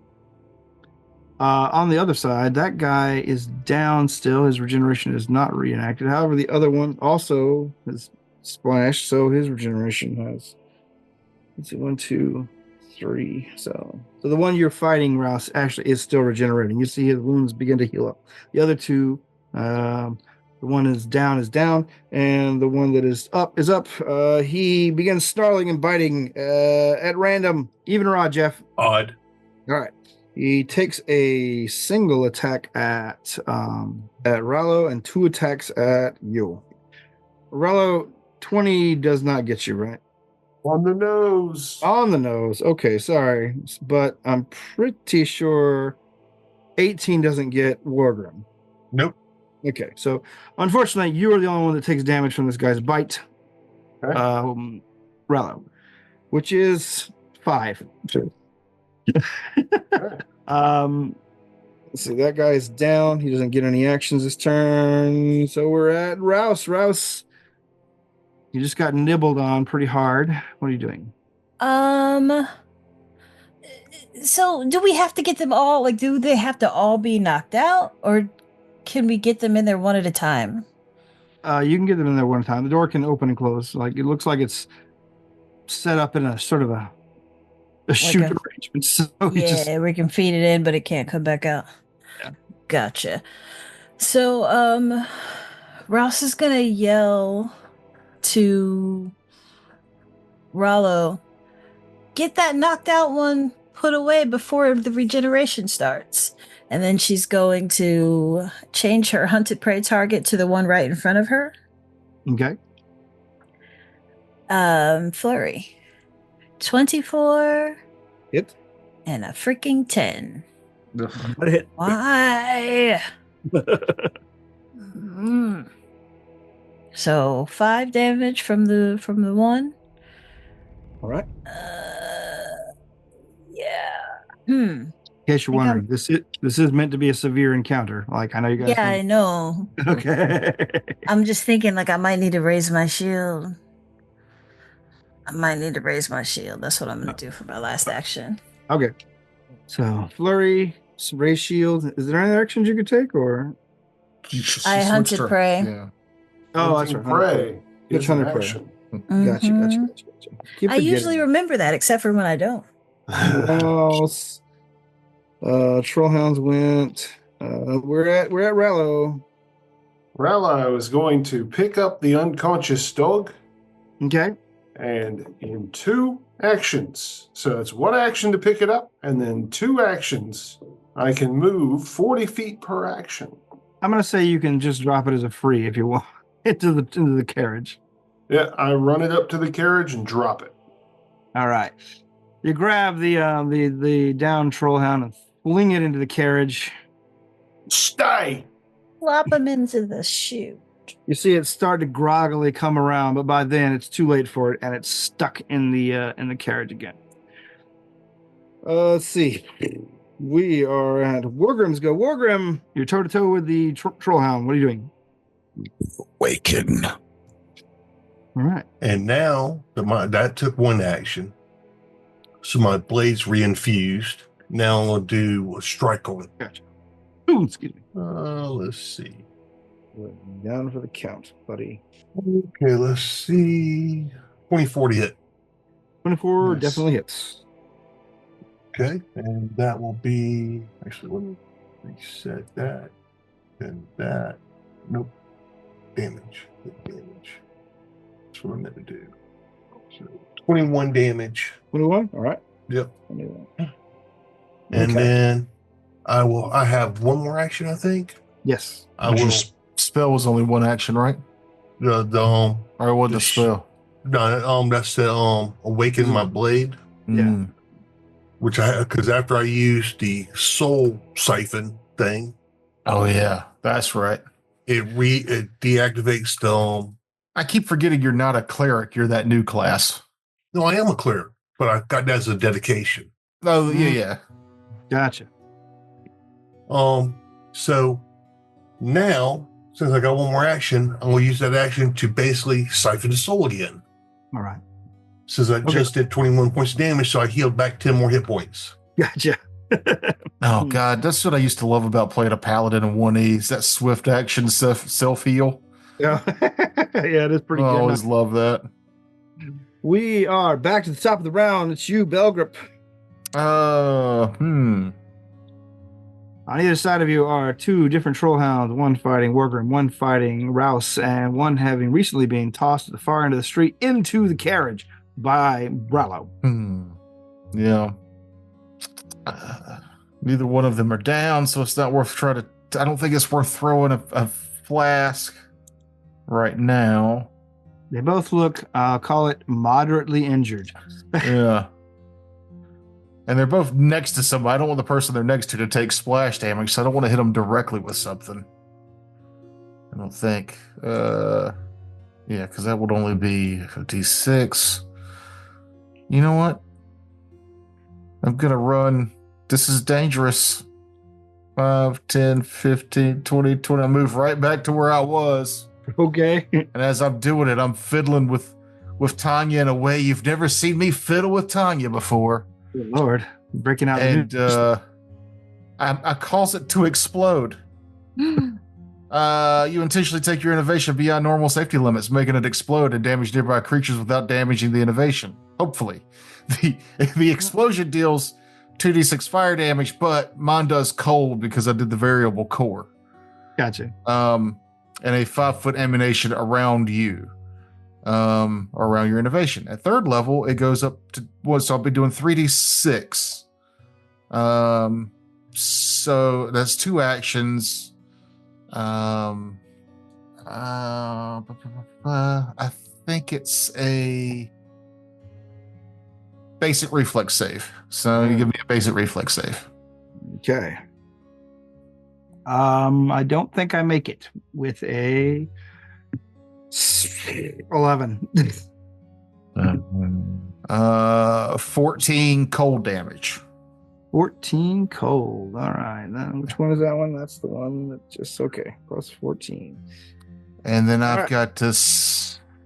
On the other side, that guy is down still. His regeneration is not reenacted. However, the other one also is splashed, so his regeneration has. Let's see, 1, 2, 3. So the one you're fighting, Rouse, actually is still regenerating. You see his wounds begin to heal up. The other two, the one is down, and the one that is up is up. He begins snarling and biting at random. Even rod, Jeff. Odd. All right. He takes a single attack at Rallo and 2 attacks at you. Rallo, 20 does not get you, right? On the nose. On the nose. Okay, sorry. But I'm pretty sure 18 doesn't get Wargrim. Nope. Okay, so unfortunately, you are the only one that takes damage from this guy's bite. Okay. Rallo, which is 5. Sure. Let's see, that guy is down. He doesn't get any actions this turn. So we're at Rouse. Rouse, you just got nibbled on pretty hard. What are you doing? So do we have to get them all? Like, do they have to all be knocked out, or can we get them in there one at a time? You can get them in there one time. The door can open and close. Like, it looks like it's set up in a sort of a shoot arrangement. So yeah, we can feed it in, but it can't come back out. Yeah. Gotcha. So, Ross is gonna yell to Rollo, get that knocked out one put away before the regeneration starts. And then she's going to change her hunted prey target to the one right in front of her. Okay. Flurry. 24. Hit. And a freaking 10. What hit? Why? So 5 damage from the one. All right. Yeah. In case you're wondering, this is meant to be a severe encounter. Like, I know you guys. Yeah, I know. Okay. I'm just thinking, like, I might need to raise my shield. That's what I'm going to do for my last action. Okay. So, flurry, raise shield. Is there any other actions you could take, or? I hunted prey. Yeah. Oh, that's right. Prey. Which hunted prey? Gotcha. I usually remember that, except for when I don't. Else? Troll Hounds went. We're at Rallo. Rallo is going to pick up the unconscious dog. Okay. And in 2 actions. So it's 1 action to pick it up, and then 2 actions. I can move 40 feet per action. I'm gonna say you can just drop it as a free if you want into the carriage. Yeah, I run it up to the carriage and drop it. All right. You grab the down troll hound and fling it into the carriage. Stay. Flop him into the chute. You see it start to groggily come around, but by then it's too late for it, and it's stuck in the carriage again. Let's see. We are at Wargrim's go. Wargrim, you're toe to toe with the troll hound. What are you doing? Awaken. All right. And now that took 1 action. So my blade's reinfused. Now I'm going to do a strike on it. Gotcha. Ooh, excuse me. Let's see. Down for the count, buddy. Okay, let's see. 24 to hit. 24 Nice. definitely hits. Okay, and that will be, actually, let me reset that. And that. Nope. Damage. That's what I meant to do. So 21 damage. 21? All right. Yep. 21. And Okay. then I have 1 more action, I think. Yes. I will. Spell was only 1 action, right? Or what the spell? No, that's the awaken my blade. Yeah. Which because after I used the soul siphon thing. Oh yeah, that's right. It deactivates the. I keep forgetting you're not a cleric. You're that new class. No, I am a cleric, but I got that as a dedication. Oh yeah. Gotcha. So now, since I got 1 more action, I'm going to use that action to basically siphon the soul again. All right. Since I just did 21 points of damage, so I healed back 10 more hit points. Gotcha. Oh God, that's what I used to love about playing a paladin in 1E. Is that swift action self heal. Yeah, yeah, it is pretty I good. always love that. We are back to the top of the round. It's you, Belgrip. On either side of you are two different troll hounds, one fighting Worgrim, one fighting Rouse, and one having recently been tossed at the far end of the street into the carriage by Brallo. Yeah. Neither one of them are down, so it's not worth trying to. I don't think it's worth throwing a flask right now. They both look, I'll call it, moderately injured. Yeah. And they're both next to somebody. I don't want the person they're next to take splash damage, so I don't want to hit them directly with something. I don't think. Yeah, because that would only be a D6. You know what? I'm going to run. This is dangerous. 5, 10, 15, 20, 20. I move right back to where I was. Okay. And as I'm doing it, I'm fiddling with Tanya in a way you've never seen me fiddle with Tanya before. Good Lord. Breaking out. And I cause it to explode. You intentionally take your innovation beyond normal safety limits, making it explode and damage nearby creatures without damaging the innovation. Hopefully. The explosion deals 2d6 fire damage, but mine does cold because I did the variable core. Gotcha. And a 5-foot emanation around you. Or around your innovation. At third level, it goes up to so I'll be doing 3d6. So that's 2 actions. I think it's a basic reflex save. So you give me a basic reflex save. Okay. I don't think I make it with a 11. 14 cold damage. 14 cold. All right. Then which one is that one? That's the one that just okay. Plus 14. And then I've got to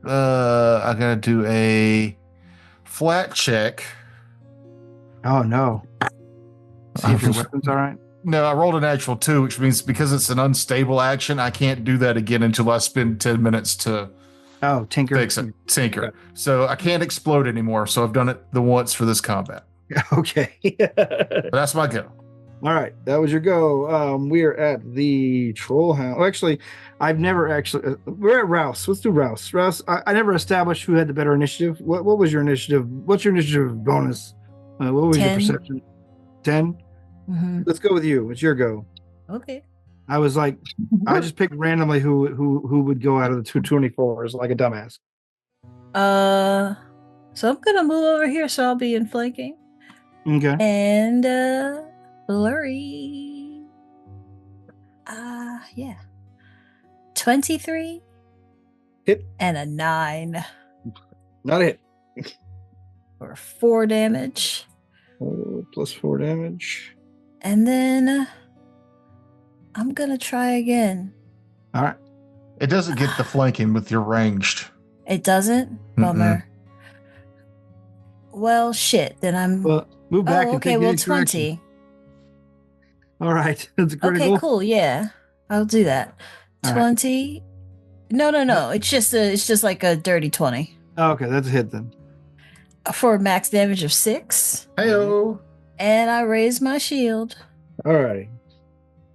I gotta do a flat check. Oh no. See if your weapon's all right. No, I rolled an actual 2, which means because it's an unstable action, I can't do that again until I spend 10 minutes to tinker. Fix it. Tinker. Okay. So I can't explode anymore. So I've done it the once for this combat. Okay. But that's my go. All right. That was your go. We're at the Troll Hound. Well, actually, I've never actually. We're at Rouse. Let's do Rouse. Rouse, I never established who had the better initiative. What was your initiative? What's your initiative bonus? What was 10. your perception? 10? Mm-hmm. Let's go with you. It's your go. Okay. I was like, I just picked randomly who would go out of the 224s like a dumbass. So I'm gonna move over here, so I'll be in flanking. Okay. And blurry. Yeah. 23. Hit. And a 9. Not a hit. For 4 damage. Plus 4 damage. And then I'm gonna try again. All right. It doesn't get the flanking with your ranged. It doesn't? Bummer. Well, shit. Then I'm. Well, move back. Oh, and okay. take Well, any 20. direction. All right. That's a critical. Okay, cool. Yeah, I'll do that. All 20. Right. No. It's just like a dirty 20. Oh, okay, that's a hit then. For max damage of 6. Heyo. And I raise my shield. All right.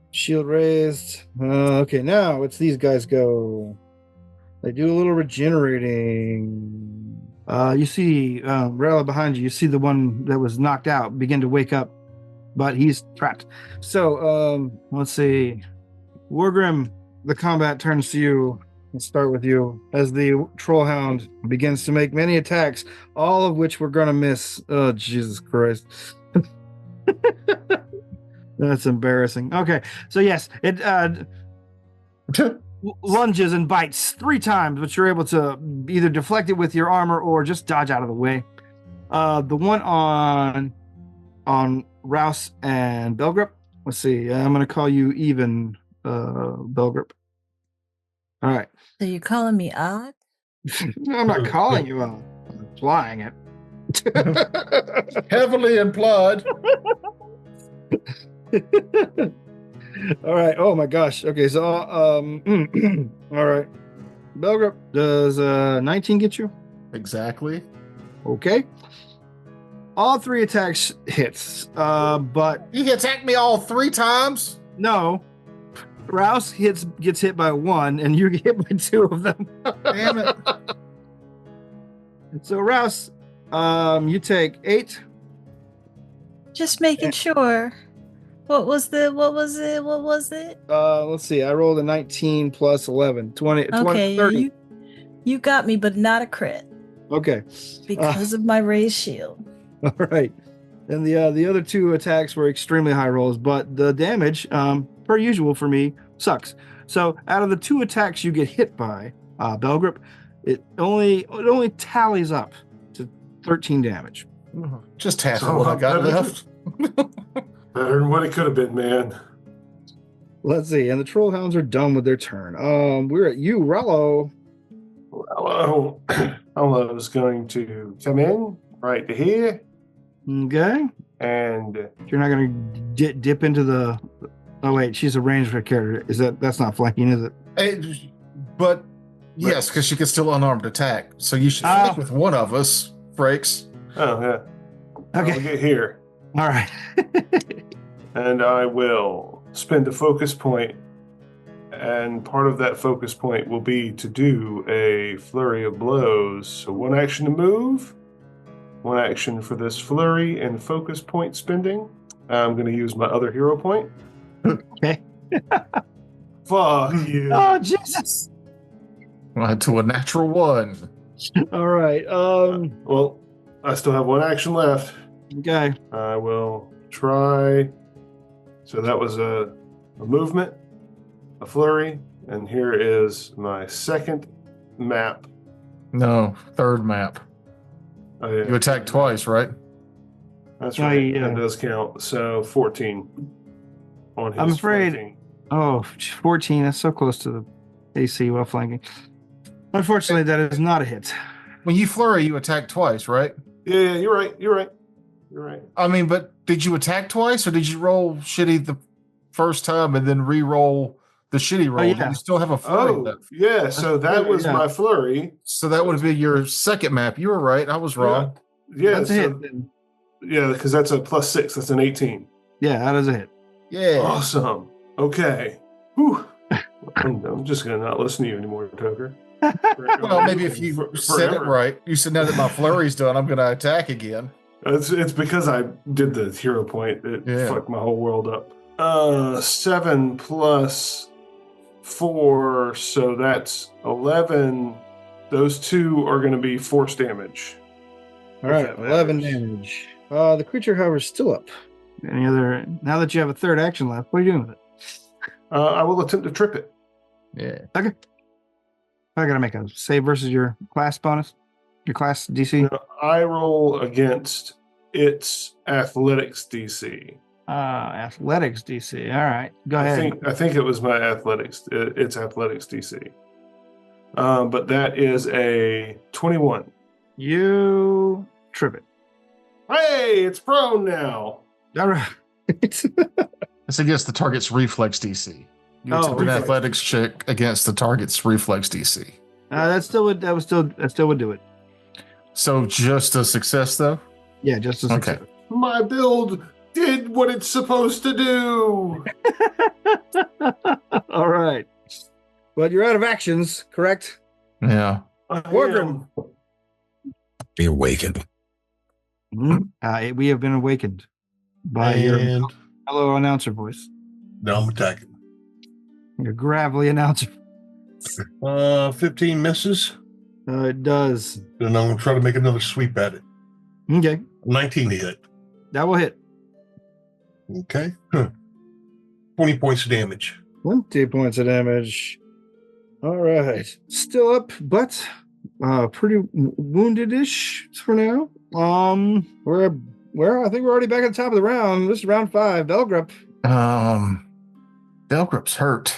Shield raised. Okay, now it's these guys go. They do a little regenerating. You see Rella behind you. You see the one that was knocked out begin to wake up, but he's trapped. So let's see. Wargrim, the combat turns to you. Let's start with you. As the Trollhound begins to make many attacks, all of which we're going to miss. Oh, Jesus Christ. That's embarrassing. Okay, so yes, it lunges and bites 3 times, but you're able to either deflect it with your armor or just dodge out of the way. The one on Rouse and Belgrip. Let's see. I'm going to call you even, Belgrip. All right. So you're calling me odd? No, I'm not calling you out. I'm implying it. Heavily implied. All right. Oh my gosh. Okay. So, all right. Belgrip, does 19 get you? Exactly. Okay. All 3 attacks hits. But You attacked me all 3 times. no. Rouse gets hit by 1, and you get hit by 2 of them. Damn it. So Rouse, you take 8. Just making sure. What was it? Let's see. I rolled a 19 plus 11. 20, Okay, 30. you got me, but not a crit Okay. because of my raised shield. All right. And the other 2 attacks were extremely high rolls, but the damage, per usual for me, sucks. So out of the 2 attacks you get hit by, Belgrip, it only tallies up to 13 damage. Just half So of what I got better- left. Better than what it could have been, man. Let's see. And the troll hounds are done with their turn. We're at you, Rollo. Hello. Hello is going to come in right here, Okay. and You're not going to dip into the. Oh wait, she's a ranged character. That's not flanking, is it? But yes, because she can still unarmed attack. So you should stick with one of us, Frakes. oh yeah, Okay. I'll get here, All right. and I will spend a focus point, and part of that focus point will be to do a flurry of blows. So 1 action to move, 1 action for this flurry and focus point spending. I'm going to use my other hero point. Okay. Fuck you. Oh Jesus. To a natural 1. All right. Well, I still have 1 action left. Okay. I will try. So that was a movement, a flurry, and here is my second map. No, 3rd map. Oh, yeah. You attacked twice, right? That's Oh, right. yeah. That does count. So 14 on his I'm afraid- flanking. Oh, 14. That's so close to the AC while flanking. Unfortunately, that is not a hit. When you flurry, you attack twice, right? Yeah, you're right. I mean, but did you attack twice, or did you roll shitty the first time and then re-roll the shitty roll? yeah. You still have a flurry Oh, left. yeah. So that was Yeah. my flurry. So that would be your second map. You were right. I was wrong. Yeah, That's a so, hit. Then. yeah, because that's a +6. That's an 18. Yeah, that is a hit. Yeah. Awesome. Okay. Whew. I'm just gonna not listen to you anymore, Toker. Well, maybe if you said it right. You said, now that my flurry's done, I'm going to attack again. It's because I did the hero point. It fucked my whole world up. 7 plus 4, so that's 11. Those 2 are going to be force damage. All right, If that 11 matters. damage. The creature, however, is still up. Any other? Now that you have a 3rd action left, what are you doing with it? I will attempt to trip it. Yeah. Okay. I gotta make a save versus your class bonus, your class DC. I roll against its athletics DC. Athletics DC. All right, go ahead. I think it was my athletics. It's athletics DC. But that is a 21. You trip it. Hey, it's prone now. All right. It's against the target's reflex DC. You attempt an reflex. athletics check against the target's reflex DC. That still would do it. So just a success, though? Yeah, just a Okay. success. My build did what it's supposed to do. All right. But you're out of actions, correct? Yeah. Wargrim. Be awakened. We have been awakened by your And fellow announcer voice, now I'm attacking. your gravelly announcer. 15 misses. It does. And I'm going to try to make another sweep at it. Okay, 19 to hit. that will hit. Okay. 20 points of damage. 20 points of damage. All right. Still up, but pretty wounded-ish for now. I think we're already back at the top of the round. This is round 5. Belgrip. Belgrip's hurt.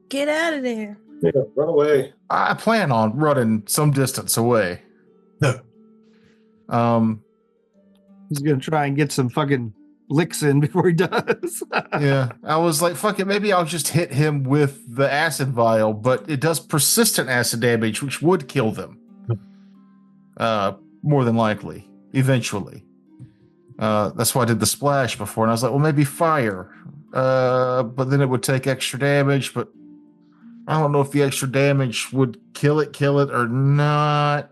Get out of there. Yeah, run away. I plan on running some distance away. No. He's gonna try and get some fucking licks in before he does. Yeah, I was like, fuck it, maybe I'll just hit him with the acid vial, but it does persistent acid damage, which would kill them. More than likely, eventually. That's why I did the splash before, and I was like, well, maybe fire. But then it would take extra damage, but I don't know if the extra damage would kill it or not.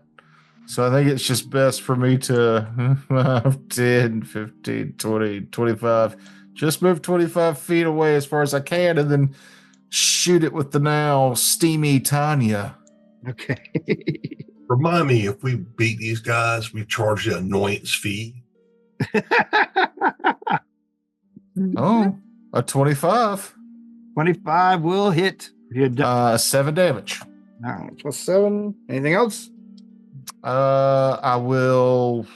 So I think it's just best for me to 5, 10, 15, 20, 25. Just move 25 feet away as far as I can and then shoot it with the now steamy Tanya. Okay. Remind me, if we beat these guys, we charge the annoyance fee. Oh, a 25. 25 will hit. 7 damage. Now, +7. Anything else? I will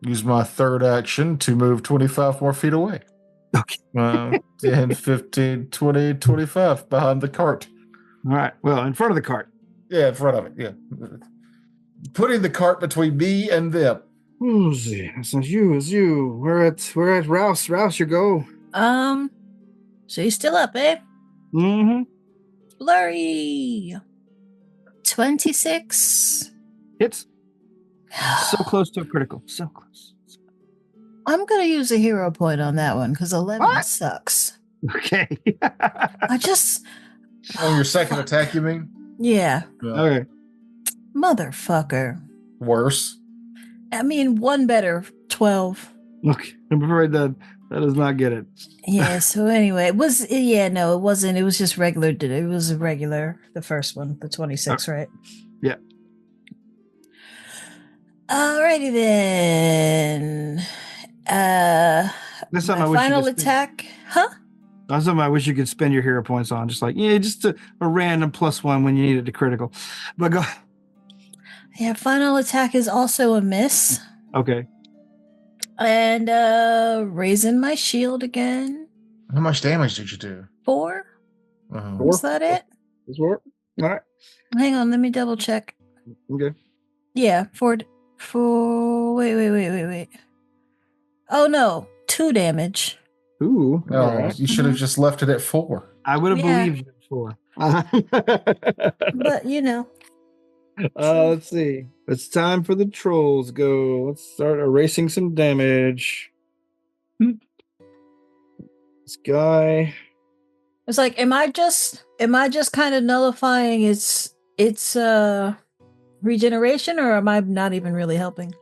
use my third action to move 25 more feet away. Okay. 10, 15, 20, 25 behind the cart. All right. Well, in front of the cart. Yeah, in front of it. Yeah. Putting the cart between me and them. Who's it? It's not you. It's you. We're at Rouse. Rouse, you go. So you're still up, eh? Mm-hmm. Flurry. 26. Hits. So close to a critical. So close. I'm going to use a hero point on that one because 11 What? sucks. Okay. I just. On your second attack, you mean? Yeah. Okay. Motherfucker. Worse. I mean, one better. 12. Okay. I'm afraid that does not get it. Yeah, so anyway, it wasn't. It was just regular. It was a regular, the first one, the 26, right? Yeah. Alrighty then. That's something I My wish you final could spend. attack. Huh? That's something I wish you could spend your hero points on. Just like, just a random +1 when you need it to critical. But go. Yeah, final attack is also a miss. Okay. And raising my shield again. How much damage did you do? 4. Uh-huh. Was that it? This work? All right. Hang on, let me double check. Okay. Yeah, 4. Wait. Oh no, 2 damage. Ooh. No, all right. you should have just left it at 4. I would have Yeah. believed it before. But Let's see. It's time for the trolls go. Let's start erasing some damage. This guy. it's like, am I just kind of nullifying its regeneration, or am I not even really helping?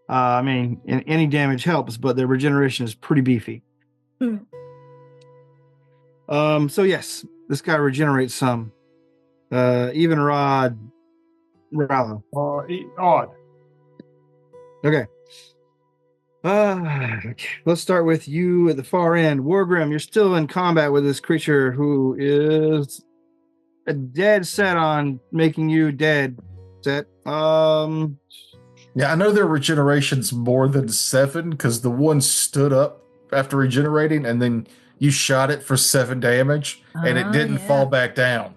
I mean, any damage helps, but their regeneration is pretty beefy. So yes, this guy regenerates some. Even Rod Rallo. Odd. Okay. Let's start with you at the far end. Wargrim, you're still in combat with this creature who is dead set on making you dead. Set. Yeah, I know their regeneration's more than 7 because the one stood up after regenerating and then you shot it for 7 damage and it didn't fall back down.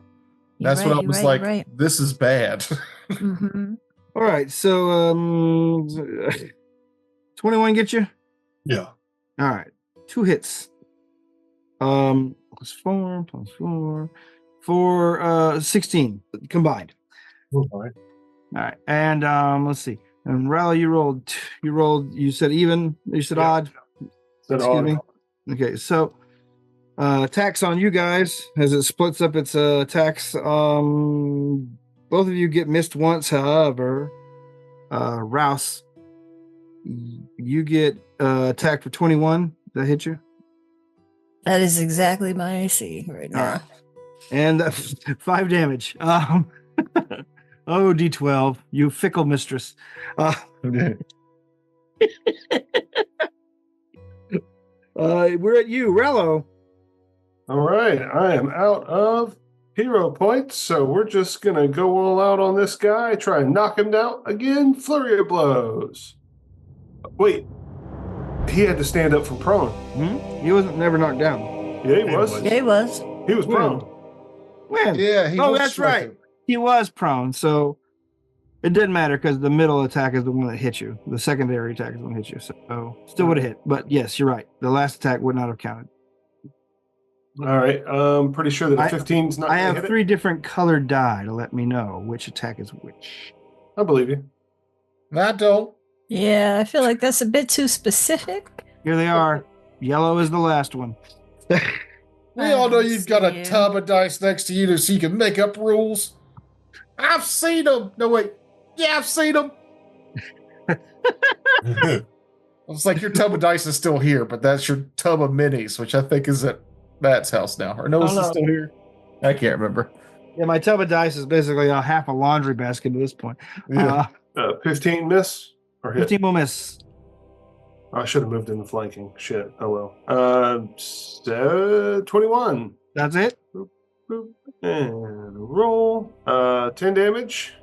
That's what I was like, this is bad. Mm-hmm. All right, so 21 get you? Yeah. All right. 2 hits. +4 for 16 combined. All right. All right. And let's see. And Raleigh, you said even, you said odd. Said Excuse odd. me. Okay, so attacks on you guys as it splits up its attacks. Both of you get missed once, however. Rouse, you get attacked for 21. That hit you? That is exactly my AC right now. Right. And 5 damage. Oh, D12, you fickle mistress. We're at you, Rello. All right, I am out of hero points, so we're just gonna go all out on this guy, try and knock him down again. Flurry of blows. Wait, he had to stand up from prone. He wasn't never knocked down. Yeah, he was. Yeah, he was. He was prone. When? Yeah, That's right. He was prone. So It didn't matter because the middle attack is the one that hit you. The secondary attack is the one that hit you. So still would have hit. But yes, you're right. The last attack would not have counted. All right. I'm pretty sure that a 15's not I going to have hit 3 it. different colored die to let me know which attack is which. I believe you. I don't. Yeah, I feel like that's a bit too specific. Here they are. Yellow is the last one. We all know I you've got a see. tub of dice next to you so you can make up rules. I've seen them. No, wait. Yeah, I've seen them. It's like your tub of dice is still here, but that's your tub of minis, which I think is at Matt's house now. Or no, is it still here? I can't remember. Yeah, my tub of dice is basically a half a laundry basket at this point. Yeah. 15 miss or hit? 15 will miss. I should have moved into flanking. Shit. Oh well. 21. That's it. Boop. And roll. 10 damage.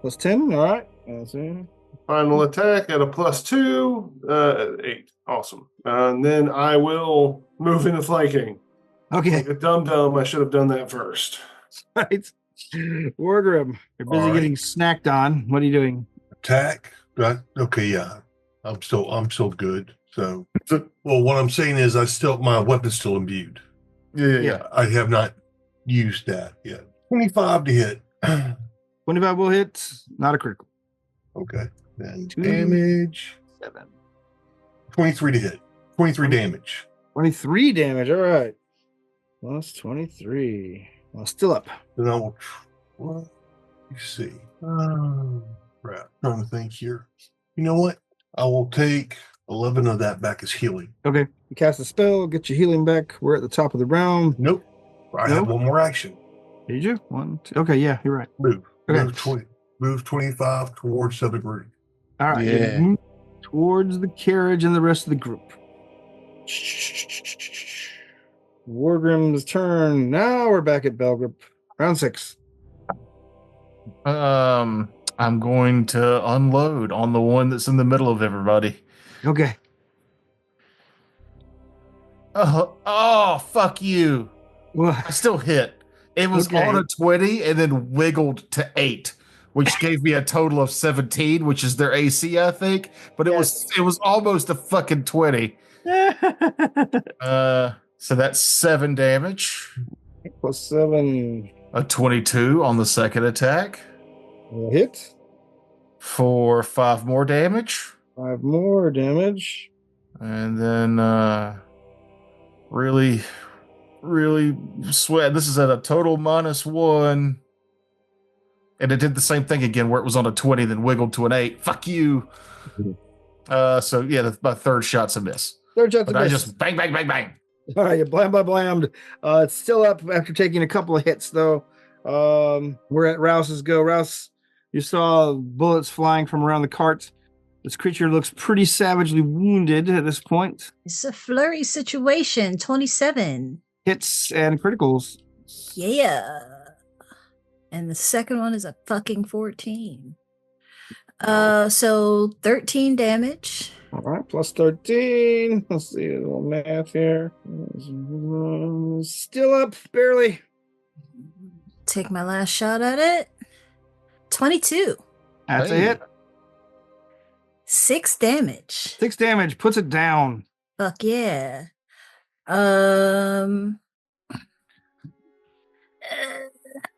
Plus 10. All right. That's it. Final attack at a +2. 8. Awesome. And then I will move into flanking. Okay. Like a dum-dum, I should have done that first. Right. Wargrim, you're busy All right. getting snacked on. What are you doing? Attack. Right? Okay, yeah. I'm still good. So, well, what I'm saying is, my weapon's still imbued. Yeah. I have not used that yet. 25 to hit. 25 will hit. Not a critical. Okay. Then 2, damage. 7. 23 to hit. 23 damage. 23 damage. All right. Plus 23. Well, still up. Then I will. Well, let's see. Crap. Trying to think here. You know what? I will take 11 of that back as healing. Okay. You cast a spell, get your healing back. We're at the top of the round. Nope. I have one more action. Did you? 1, 2. Okay, yeah, you're right. Move. Okay. Move 25 towards the group. All right. Yeah. Move towards the carriage and the rest of the group. Wargrim's turn. Now we're back at Belgrip. Round 6. I'm going to unload on the one that's in the middle of everybody. Okay. Oh, fuck you. Well, I still hit. It was Okay. on a 20 and then wiggled to 8, which gave me a total of 17, which is their AC, I think. But it was almost a fucking 20. So that's 7 damage. plus 7 A 22 on the second attack will hit. for 5 more damage. 5 more damage. And then really sweat. This is at a total -1. And it did the same thing again where it was on a 20, then wiggled to an 8. Fuck you. So yeah, my third shot's a miss. Third shot's But a I miss. just bang, bang, bang, bang. All right, you blammed. It's still up after taking a couple of hits, though. We're at Rouse's go. Rouse, you saw bullets flying from around the cart. This creature looks pretty savagely wounded at this point. It's a flurry situation. 27. Hits and criticals. Yeah. And the second one is a fucking 14. So 13 damage. All right, plus 13. Let's see a little math here. Still up, barely. Take my last shot at it. 22. That's a Hey. hit. 6 damage. 6 damage, puts it down. Fuck yeah.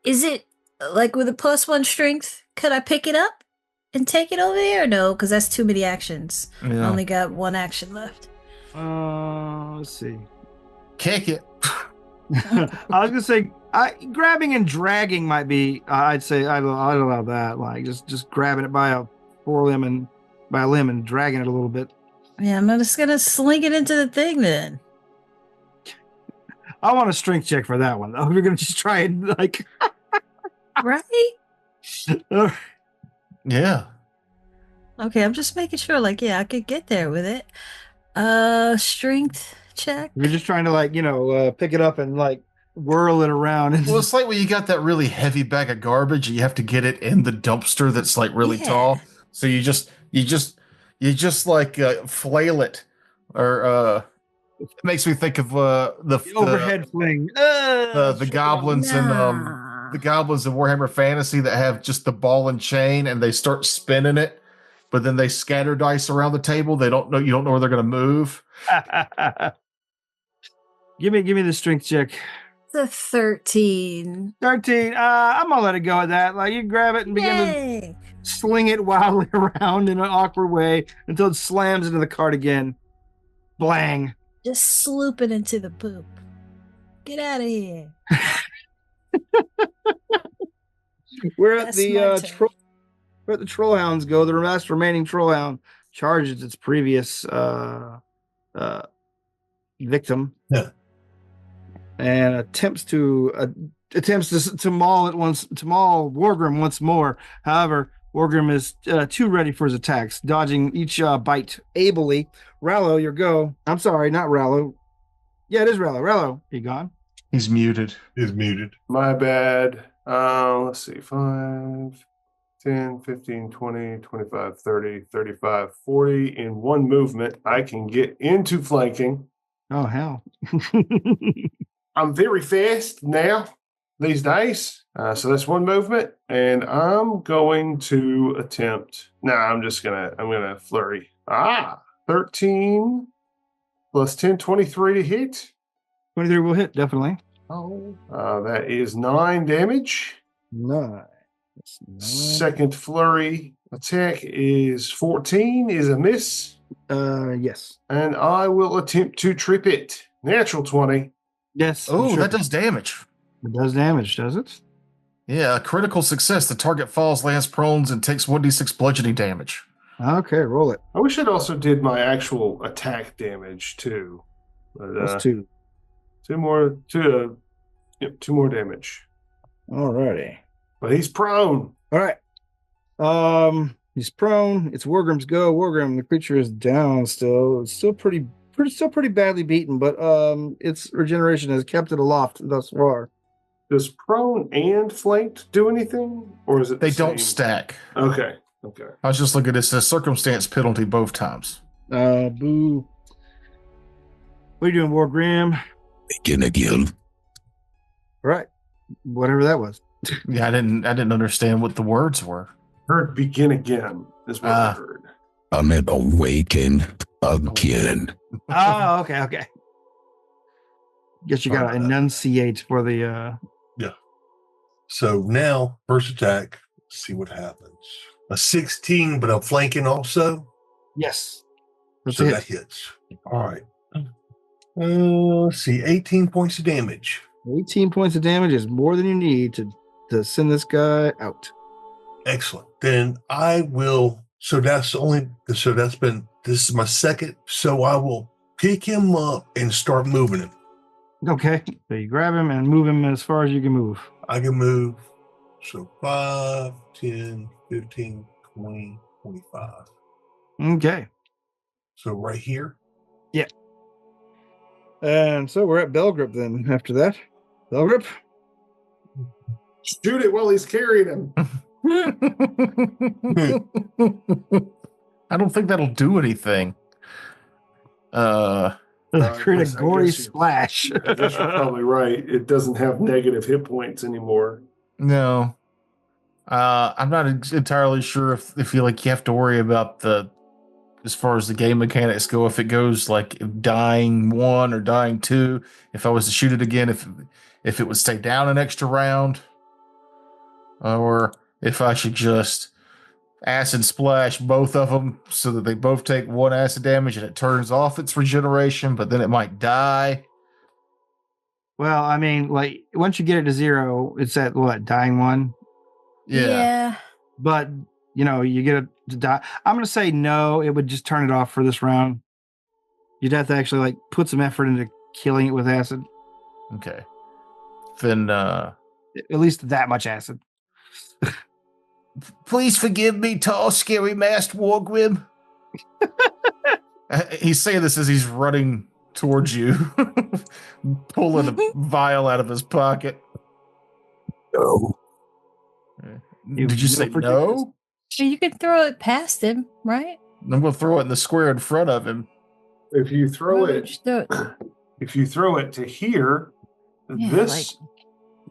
Is it like with a +1 strength? Could I pick it up and take it over there? Or no, because that's too many actions. I Yeah. only got 1 action left. Let's see. Kick it. I was gonna say, grabbing and dragging might be. I'd say I'd allow that. Like just grabbing it by a limb and dragging it a little bit. Yeah, I'm just gonna sling it into the thing then. I want a strength check for that one. Though. We're gonna just try and like. Right? Yeah. Okay, I'm just making sure. Like, yeah, I could get there with it. Strength check. We're just trying to pick it up and like whirl it around. And Well, it's like when you got that really heavy bag of garbage and you have to get it in the dumpster that's like really Yeah. tall. So you just like flail it, or it makes me think of the overhead fling. the goblins in the goblins of Warhammer Fantasy that have just the ball and chain and they start spinning it, but then they scatter dice around the table. They don't know, you don't know where they're going to move. Give me the strength check. It's a 13. 13. I'm gonna let it go at that. Like you grab it and begin to sling it wildly around in an awkward way until it slams into the cart again. Blang. Just sloop it into the poop. Get out of here. We're at the troll hounds go. The last remaining troll hound charges its previous victim. Yeah. And attempts to maul Wargrim once more. However, Wargrim is too ready for his attacks, dodging each bite ably. Rallo, your go. I'm sorry, not Rallo. Yeah, it is Rallo. Rallo, he gone? He's muted. Is muted. My bad. Let's see. 5, 10, 15, 20, 25, 30, 35, 40. In one movement, I can get into flanking. Oh, hell. I'm very fast now these days. So that's one movement. And I'm going to attempt. I'm going to flurry. 13 plus 10, 23 to hit. 23 will hit, definitely. That is 9 damage. 9. Second flurry attack is 14, is a miss. Yes. And I will attempt to trip it. Natural 20. Yes. Oh, that does damage. It does damage, does it? Yeah, critical success. The target falls, lands prone, and takes 1d6 bludgeoning damage. Okay, roll it. I wish it also did my actual attack damage too. But, That's 2. 2 more damage. Alrighty. But he's prone. All right. He's prone. It's Wargrim's go. Wargrim, the creature is down still. It's still pretty badly beaten, but its regeneration has kept it aloft thus far. Does prone and flanked do anything? Or is it They don't stack. Okay. I was just looking at this as circumstance penalty both times. Boo. What are you doing, Wargrim? Begin again. Right. Whatever that was. Yeah, I didn't understand what the words were. Heard begin again is what I heard. I'm at awaken again. Oh, okay. Guess you gotta enunciate for the Yeah. So now, first attack, let's see what happens. A 16, but I'm flanking also. Yes. So that hits. All right. Let's see, 18 points of damage. 18 points of damage is more than you need to send this guy out. Excellent. Then I will. This is my second. So I will pick him up and start moving him. Okay. So you grab him and move him as far as you can move. I can move. So 5, 10, 15, 20, 25. Okay. So right here. Yeah. And so we're at Belgrip then after that. Belgrip? Shoot it while he's carrying him. I don't think that'll do anything. Create a gory splash. I guess you're probably right. It doesn't have negative hit points anymore. No. I'm not entirely sure if you have to worry about as far as the game mechanics go, if it goes like dying 1 or dying 2, if I was to shoot it again, if it would stay down an extra round, or if I should just acid splash both of them so that they both take 1 acid damage and it turns off its regeneration, but then it might die. Well, I mean, like once you get it to 0, it's at what, dying 1? Yeah. But you get it to die. I'm gonna say no. It would just turn it off for this round. You'd have to actually put some effort into killing it with acid. Okay. Then at least that much acid. Please forgive me, tall, scary masked Wargrim. He's saying this as he's running towards you, pulling a vial out of his pocket. No. Did you say no? You could throw it past him, right? I'm going to throw it in the square in front of him. If you throw Why it, would you throw it? if you throw it to here, Yeah, this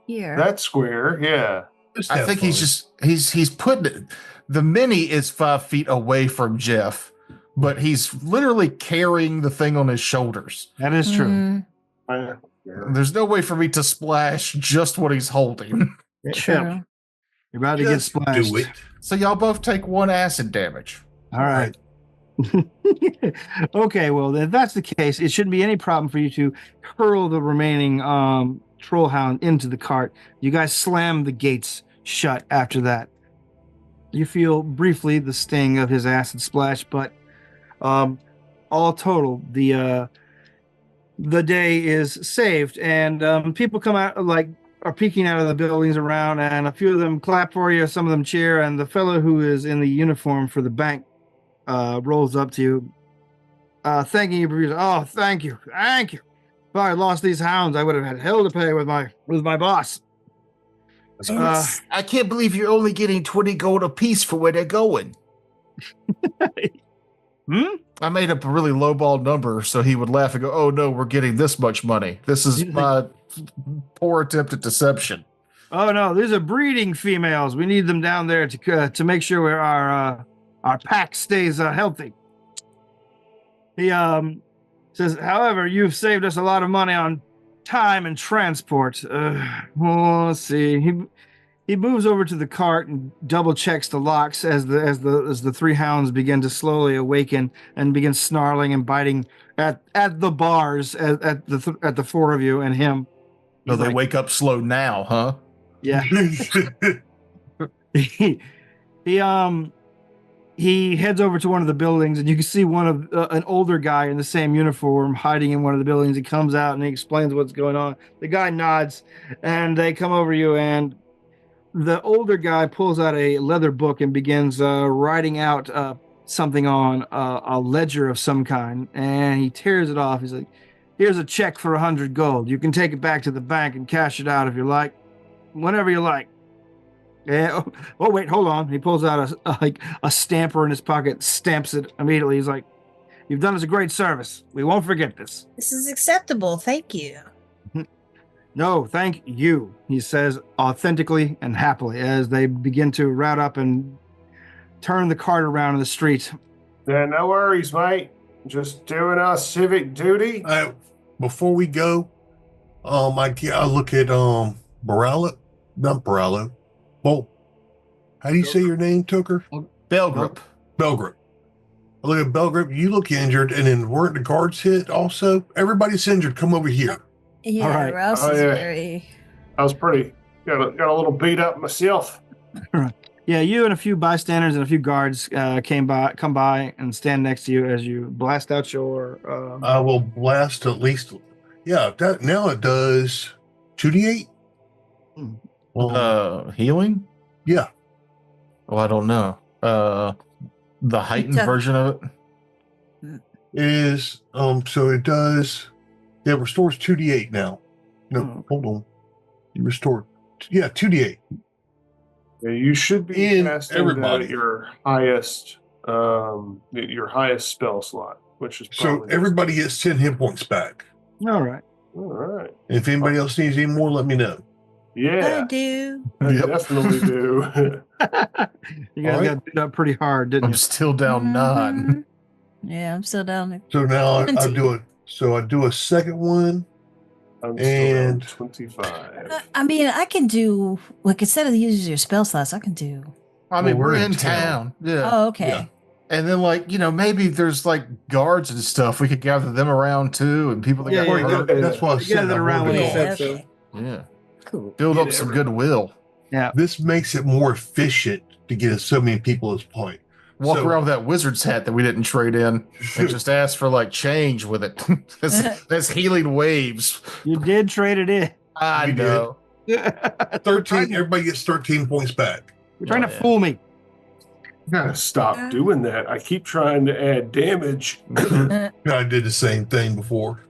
Here. That square, yeah. Just I have think fun. he's putting it. The mini is 5 feet away from Jeff, but he's literally carrying the thing on his shoulders. That is true. Yeah. There's no way for me to splash just what he's holding. True. Yep. You're about to get Just splashed. do it. So y'all both take 1 acid damage. All right. Okay, well, if that's the case, it shouldn't be any problem for you to hurl the remaining troll hound into the cart. You guys slam the gates shut after that. You feel briefly the sting of his acid splash, but all total, the day is saved, and people come out, like, are peeking out of the buildings around, and a few of them clap for you, some of them cheer, and the fellow who is in the uniform for the bank rolls up to you, thanking you. Oh, thank you. If I had lost these hounds, I would have had hell to pay with my boss. I can't believe you're only getting 20 gold apiece for where they're going. I made up a really lowball number so he would laugh and go, "Oh no, we're getting this much money. This is my poor attempt at deception." Oh no, these are breeding females. We need them down there to make sure our pack stays healthy. He says, however, you've saved us a lot of money on time and transport. Let's see. He moves over to the cart and double checks the locks as the 3 hounds begin to slowly awaken and begin snarling and biting at the bars at the 4 of you and him. No, they wake up slow now, huh? Yeah. He heads over to one of the buildings, and you can see one of an older guy in the same uniform hiding in one of the buildings. He comes out and he explains what's going on. The guy nods, and they come over you, and the older guy pulls out a leather book and begins writing out something on a ledger of some kind, and he tears it off. He's like, "Here's a check for 100 gold. You can take it back to the bank and cash it out if you like, whenever you like." Yeah. Oh, wait, hold on. He pulls out a stamper in his pocket, stamps it immediately. He's like, "You've done us a great service. We won't forget this." This is acceptable. Thank you. "No, thank you," he says authentically and happily as they begin to route up and turn the cart around in the street. Yeah, no worries, mate. Just doing our civic duty. Before we go, I look at Barallo, not Barallo. Well, how do you say your name, Tooker? Belgrip. Belgrip. I look at Belgrip. You look injured, and then weren't the guards hit also? Everybody's injured. Come over here. Yeah, All right. Rouse is very. I was pretty got a little beat up myself. Yeah, you and a few bystanders and a few guards come by and stand next to you as you blast out your. I will blast at least. Yeah, now it does 2d8. Healing? Yeah. Well, I don't know. The heightened version of it is so it does. Yeah, it restores 2d8 now. No, hold on. You restore. Yeah, 2d8. Yeah, you should be In casting everybody. your highest spell slot, which is So probably everybody gets 10 hit points back. All right. all right. And if anybody else needs any more, let me know. Yeah, I do. I Yep. definitely do. You guys All right. got beat up pretty hard, didn't I'm you? still down 9. Mhm. Yeah, I'm still down there. So now I 20. do a second one. I'm still down And- 25. I mean, I can do, like, instead of using your spell slots, I can do. I mean, Well, we're in town. Yeah. Oh, okay. Yeah. And then, like, maybe there's like guards and stuff. We could gather them around too, and people that Yeah, got yeah, hurt. That's why I You said gathered I around wanted when to you go. Yeah, said so. okay. Yeah. Cool. Build up Get some everyone. goodwill. Yeah. This makes it more efficient to get so many people as point. Walk So- around with that wizard's hat that we didn't trade in and just ask for like change with it. that's healing waves. You did trade it in. I We did. know. 13. Everybody gets 13 points back. You're trying Oh, to yeah. fool me. You gotta stop doing that. I keep trying to add damage. I did the same thing before.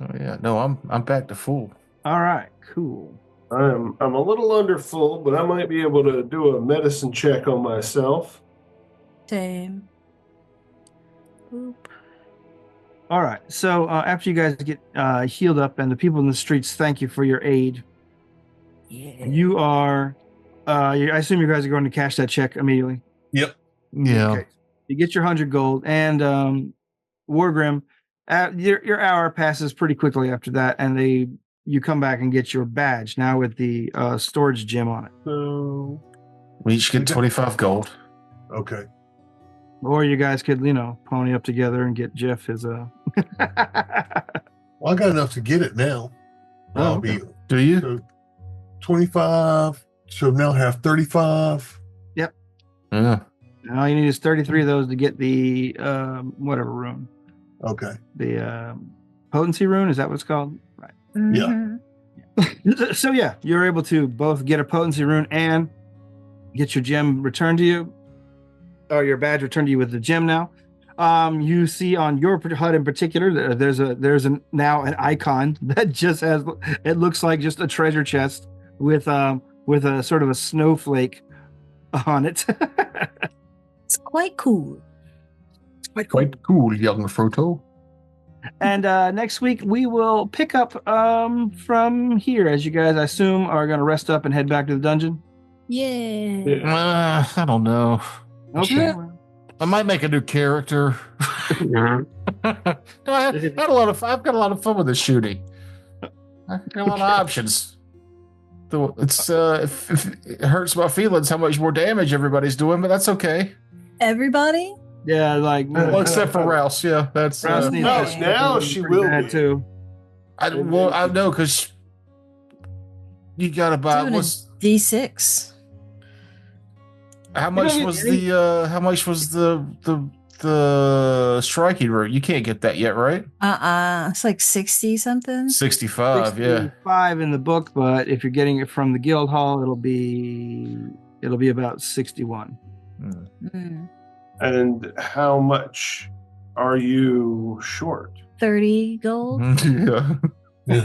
Oh yeah. No, I'm back to full. All right, cool. I'm a little under full, but I might be able to do a medicine check on myself. Same. Boop. All right. So after you guys get healed up and the people in the streets thank you for your aid, Yeah. You are. I assume you guys are going to cash that check immediately. Yep. Yeah. Okay. You get your 100 gold, and Wargrim, your hour passes pretty quickly after that, and you come back and get your badge now with the storage gem on it. So We each get 25 gold. Okay. Or you guys could, pony up together and get Jeff his. Well, I got enough to get it now. Oh, I'll okay. be Do you? so 25. So now I have 35. Yeah. And all you need is 33 of those to get the whatever rune. Okay. The potency rune, is that what it's called? Right. Mhm. So yeah, you're able to both get a potency rune and get your gem returned to you, or your badge returned to you with the gem now. You see on your HUD in particular, there's now an icon that just has, it looks like just a treasure chest with a sort of a snowflake on it. It's quite cool. Quite cool, young Frodo. And next week we will pick up from here, as you guys, I assume, are going to rest up and head back to the dungeon. Yeah. I don't know. Okay. I might make a new character. No, I've got a lot of fun with this shooting. I've got a lot of options. It's if it hurts my feelings how much more damage everybody's doing, but that's okay. Everybody? Yeah, like Well, except for Rouse, yeah, that's Rouse needs No, to- now she will bad be. too. I know because you gotta buy Doing a what's D6. how much was the striking route? You can't get that yet, right? It's like 60 something. 65, yeah. 65 in the book, but if you're getting it from the guild hall, it'll be about 61. Mm. And how much are you short? 30 gold. Yeah.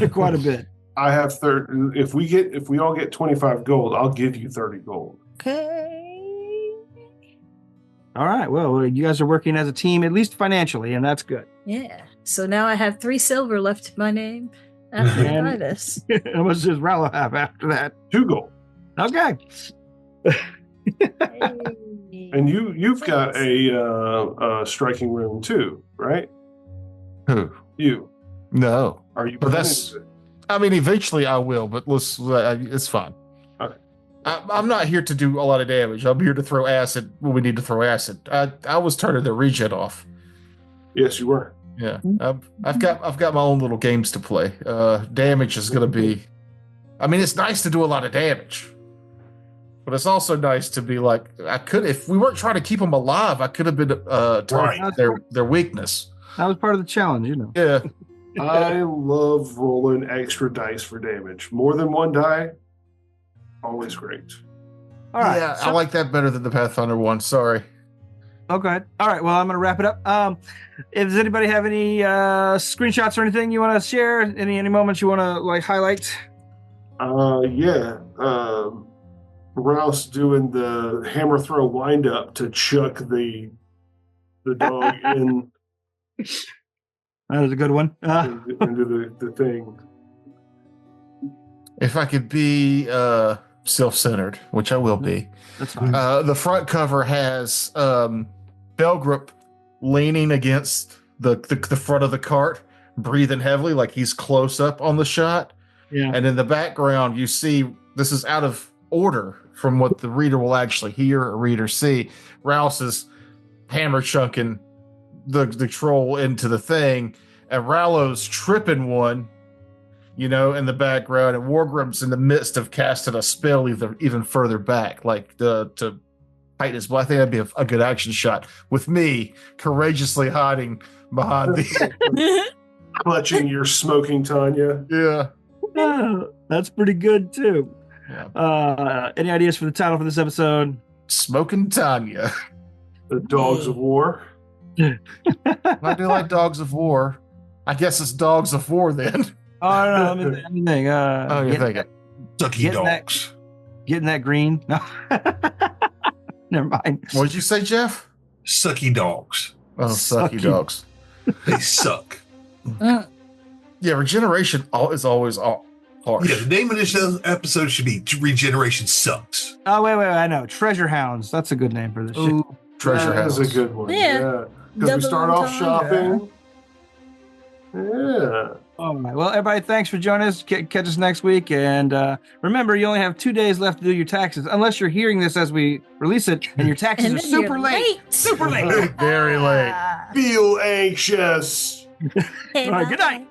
Quite a bit. I have 30. If we all get 25 gold, I'll give you 30 gold. Okay. All right. Well, you guys are working as a team, at least financially, and that's good. Yeah. So now I have 3 silver left to my name after I And- buy this. How much does Rallo have after that? 2 gold. Okay. And you've got a striking rune too, right? Who? You. No. Are you? But that's- planning to- I mean, eventually I will, but it's fine. Okay. I'm not here to do a lot of damage. I'm here to throw acid when we need to throw acid. I was turning the regen off. Yes, you were. Yeah, I've got my own little games to play. Damage is going to be. I mean, it's nice to do a lot of damage, but it's also nice to be like if we weren't trying to keep them alive, I could have been targeting their weakness. That was part of the challenge, Yeah. I love rolling extra dice for damage. More than one die, always great. All right. Yeah, I like that better than the Pathfinder one. Sorry. Okay. All right. Well, I'm going to wrap it up. If does anybody have any screenshots or anything you want to share? Any moments you want to highlight? Yeah. Rouse doing the hammer throw wind up to chuck the dog in That was a good one. into the thing. If I could be self-centered, which I will be. That's fine. The front cover has Belgrip leaning against the front of the cart, breathing heavily, like he's close up on the shot. Yeah. And in the background, you see, this is out of order from what the reader will actually hear or read or see. Rouse is hammer chunking the troll into the thing, and Rallo's tripping one, in the background, and Wargrim's in the midst of casting a spell even further back, to heighten his. Well, I think that'd be a good action shot with me courageously hiding behind the. Clutching your smoking Tanya. Yeah. Oh, that's pretty good too. Yeah. Any ideas for the title for this episode? Smoking Tanya. The Dogs of War. I do like Dogs of War. I guess it's Dogs of War then. Oh no, let me think. You're thinking. Sucky getting dogs. Getting that green. No. Never mind. What did you say, Jeff? Sucky dogs. Oh, sucky Sucky. dogs. They suck. Yeah, regeneration is always Harsh. Yeah, the name of this episode should be Regeneration Sucks. Oh, wait, I know. Treasure Hounds. That's a good name for this shit. Ooh, Treasure That House. is a good one. Yeah. Yeah. Because we start Double off shopping. Yeah. All right. Well, everybody, thanks for joining us. Catch us next week. And remember, you only have 2 days left to do your taxes, unless you're hearing this as we release it, and your taxes And are then super you're late. Super late. Very late. Feel anxious. Okay, All right, good bye. night.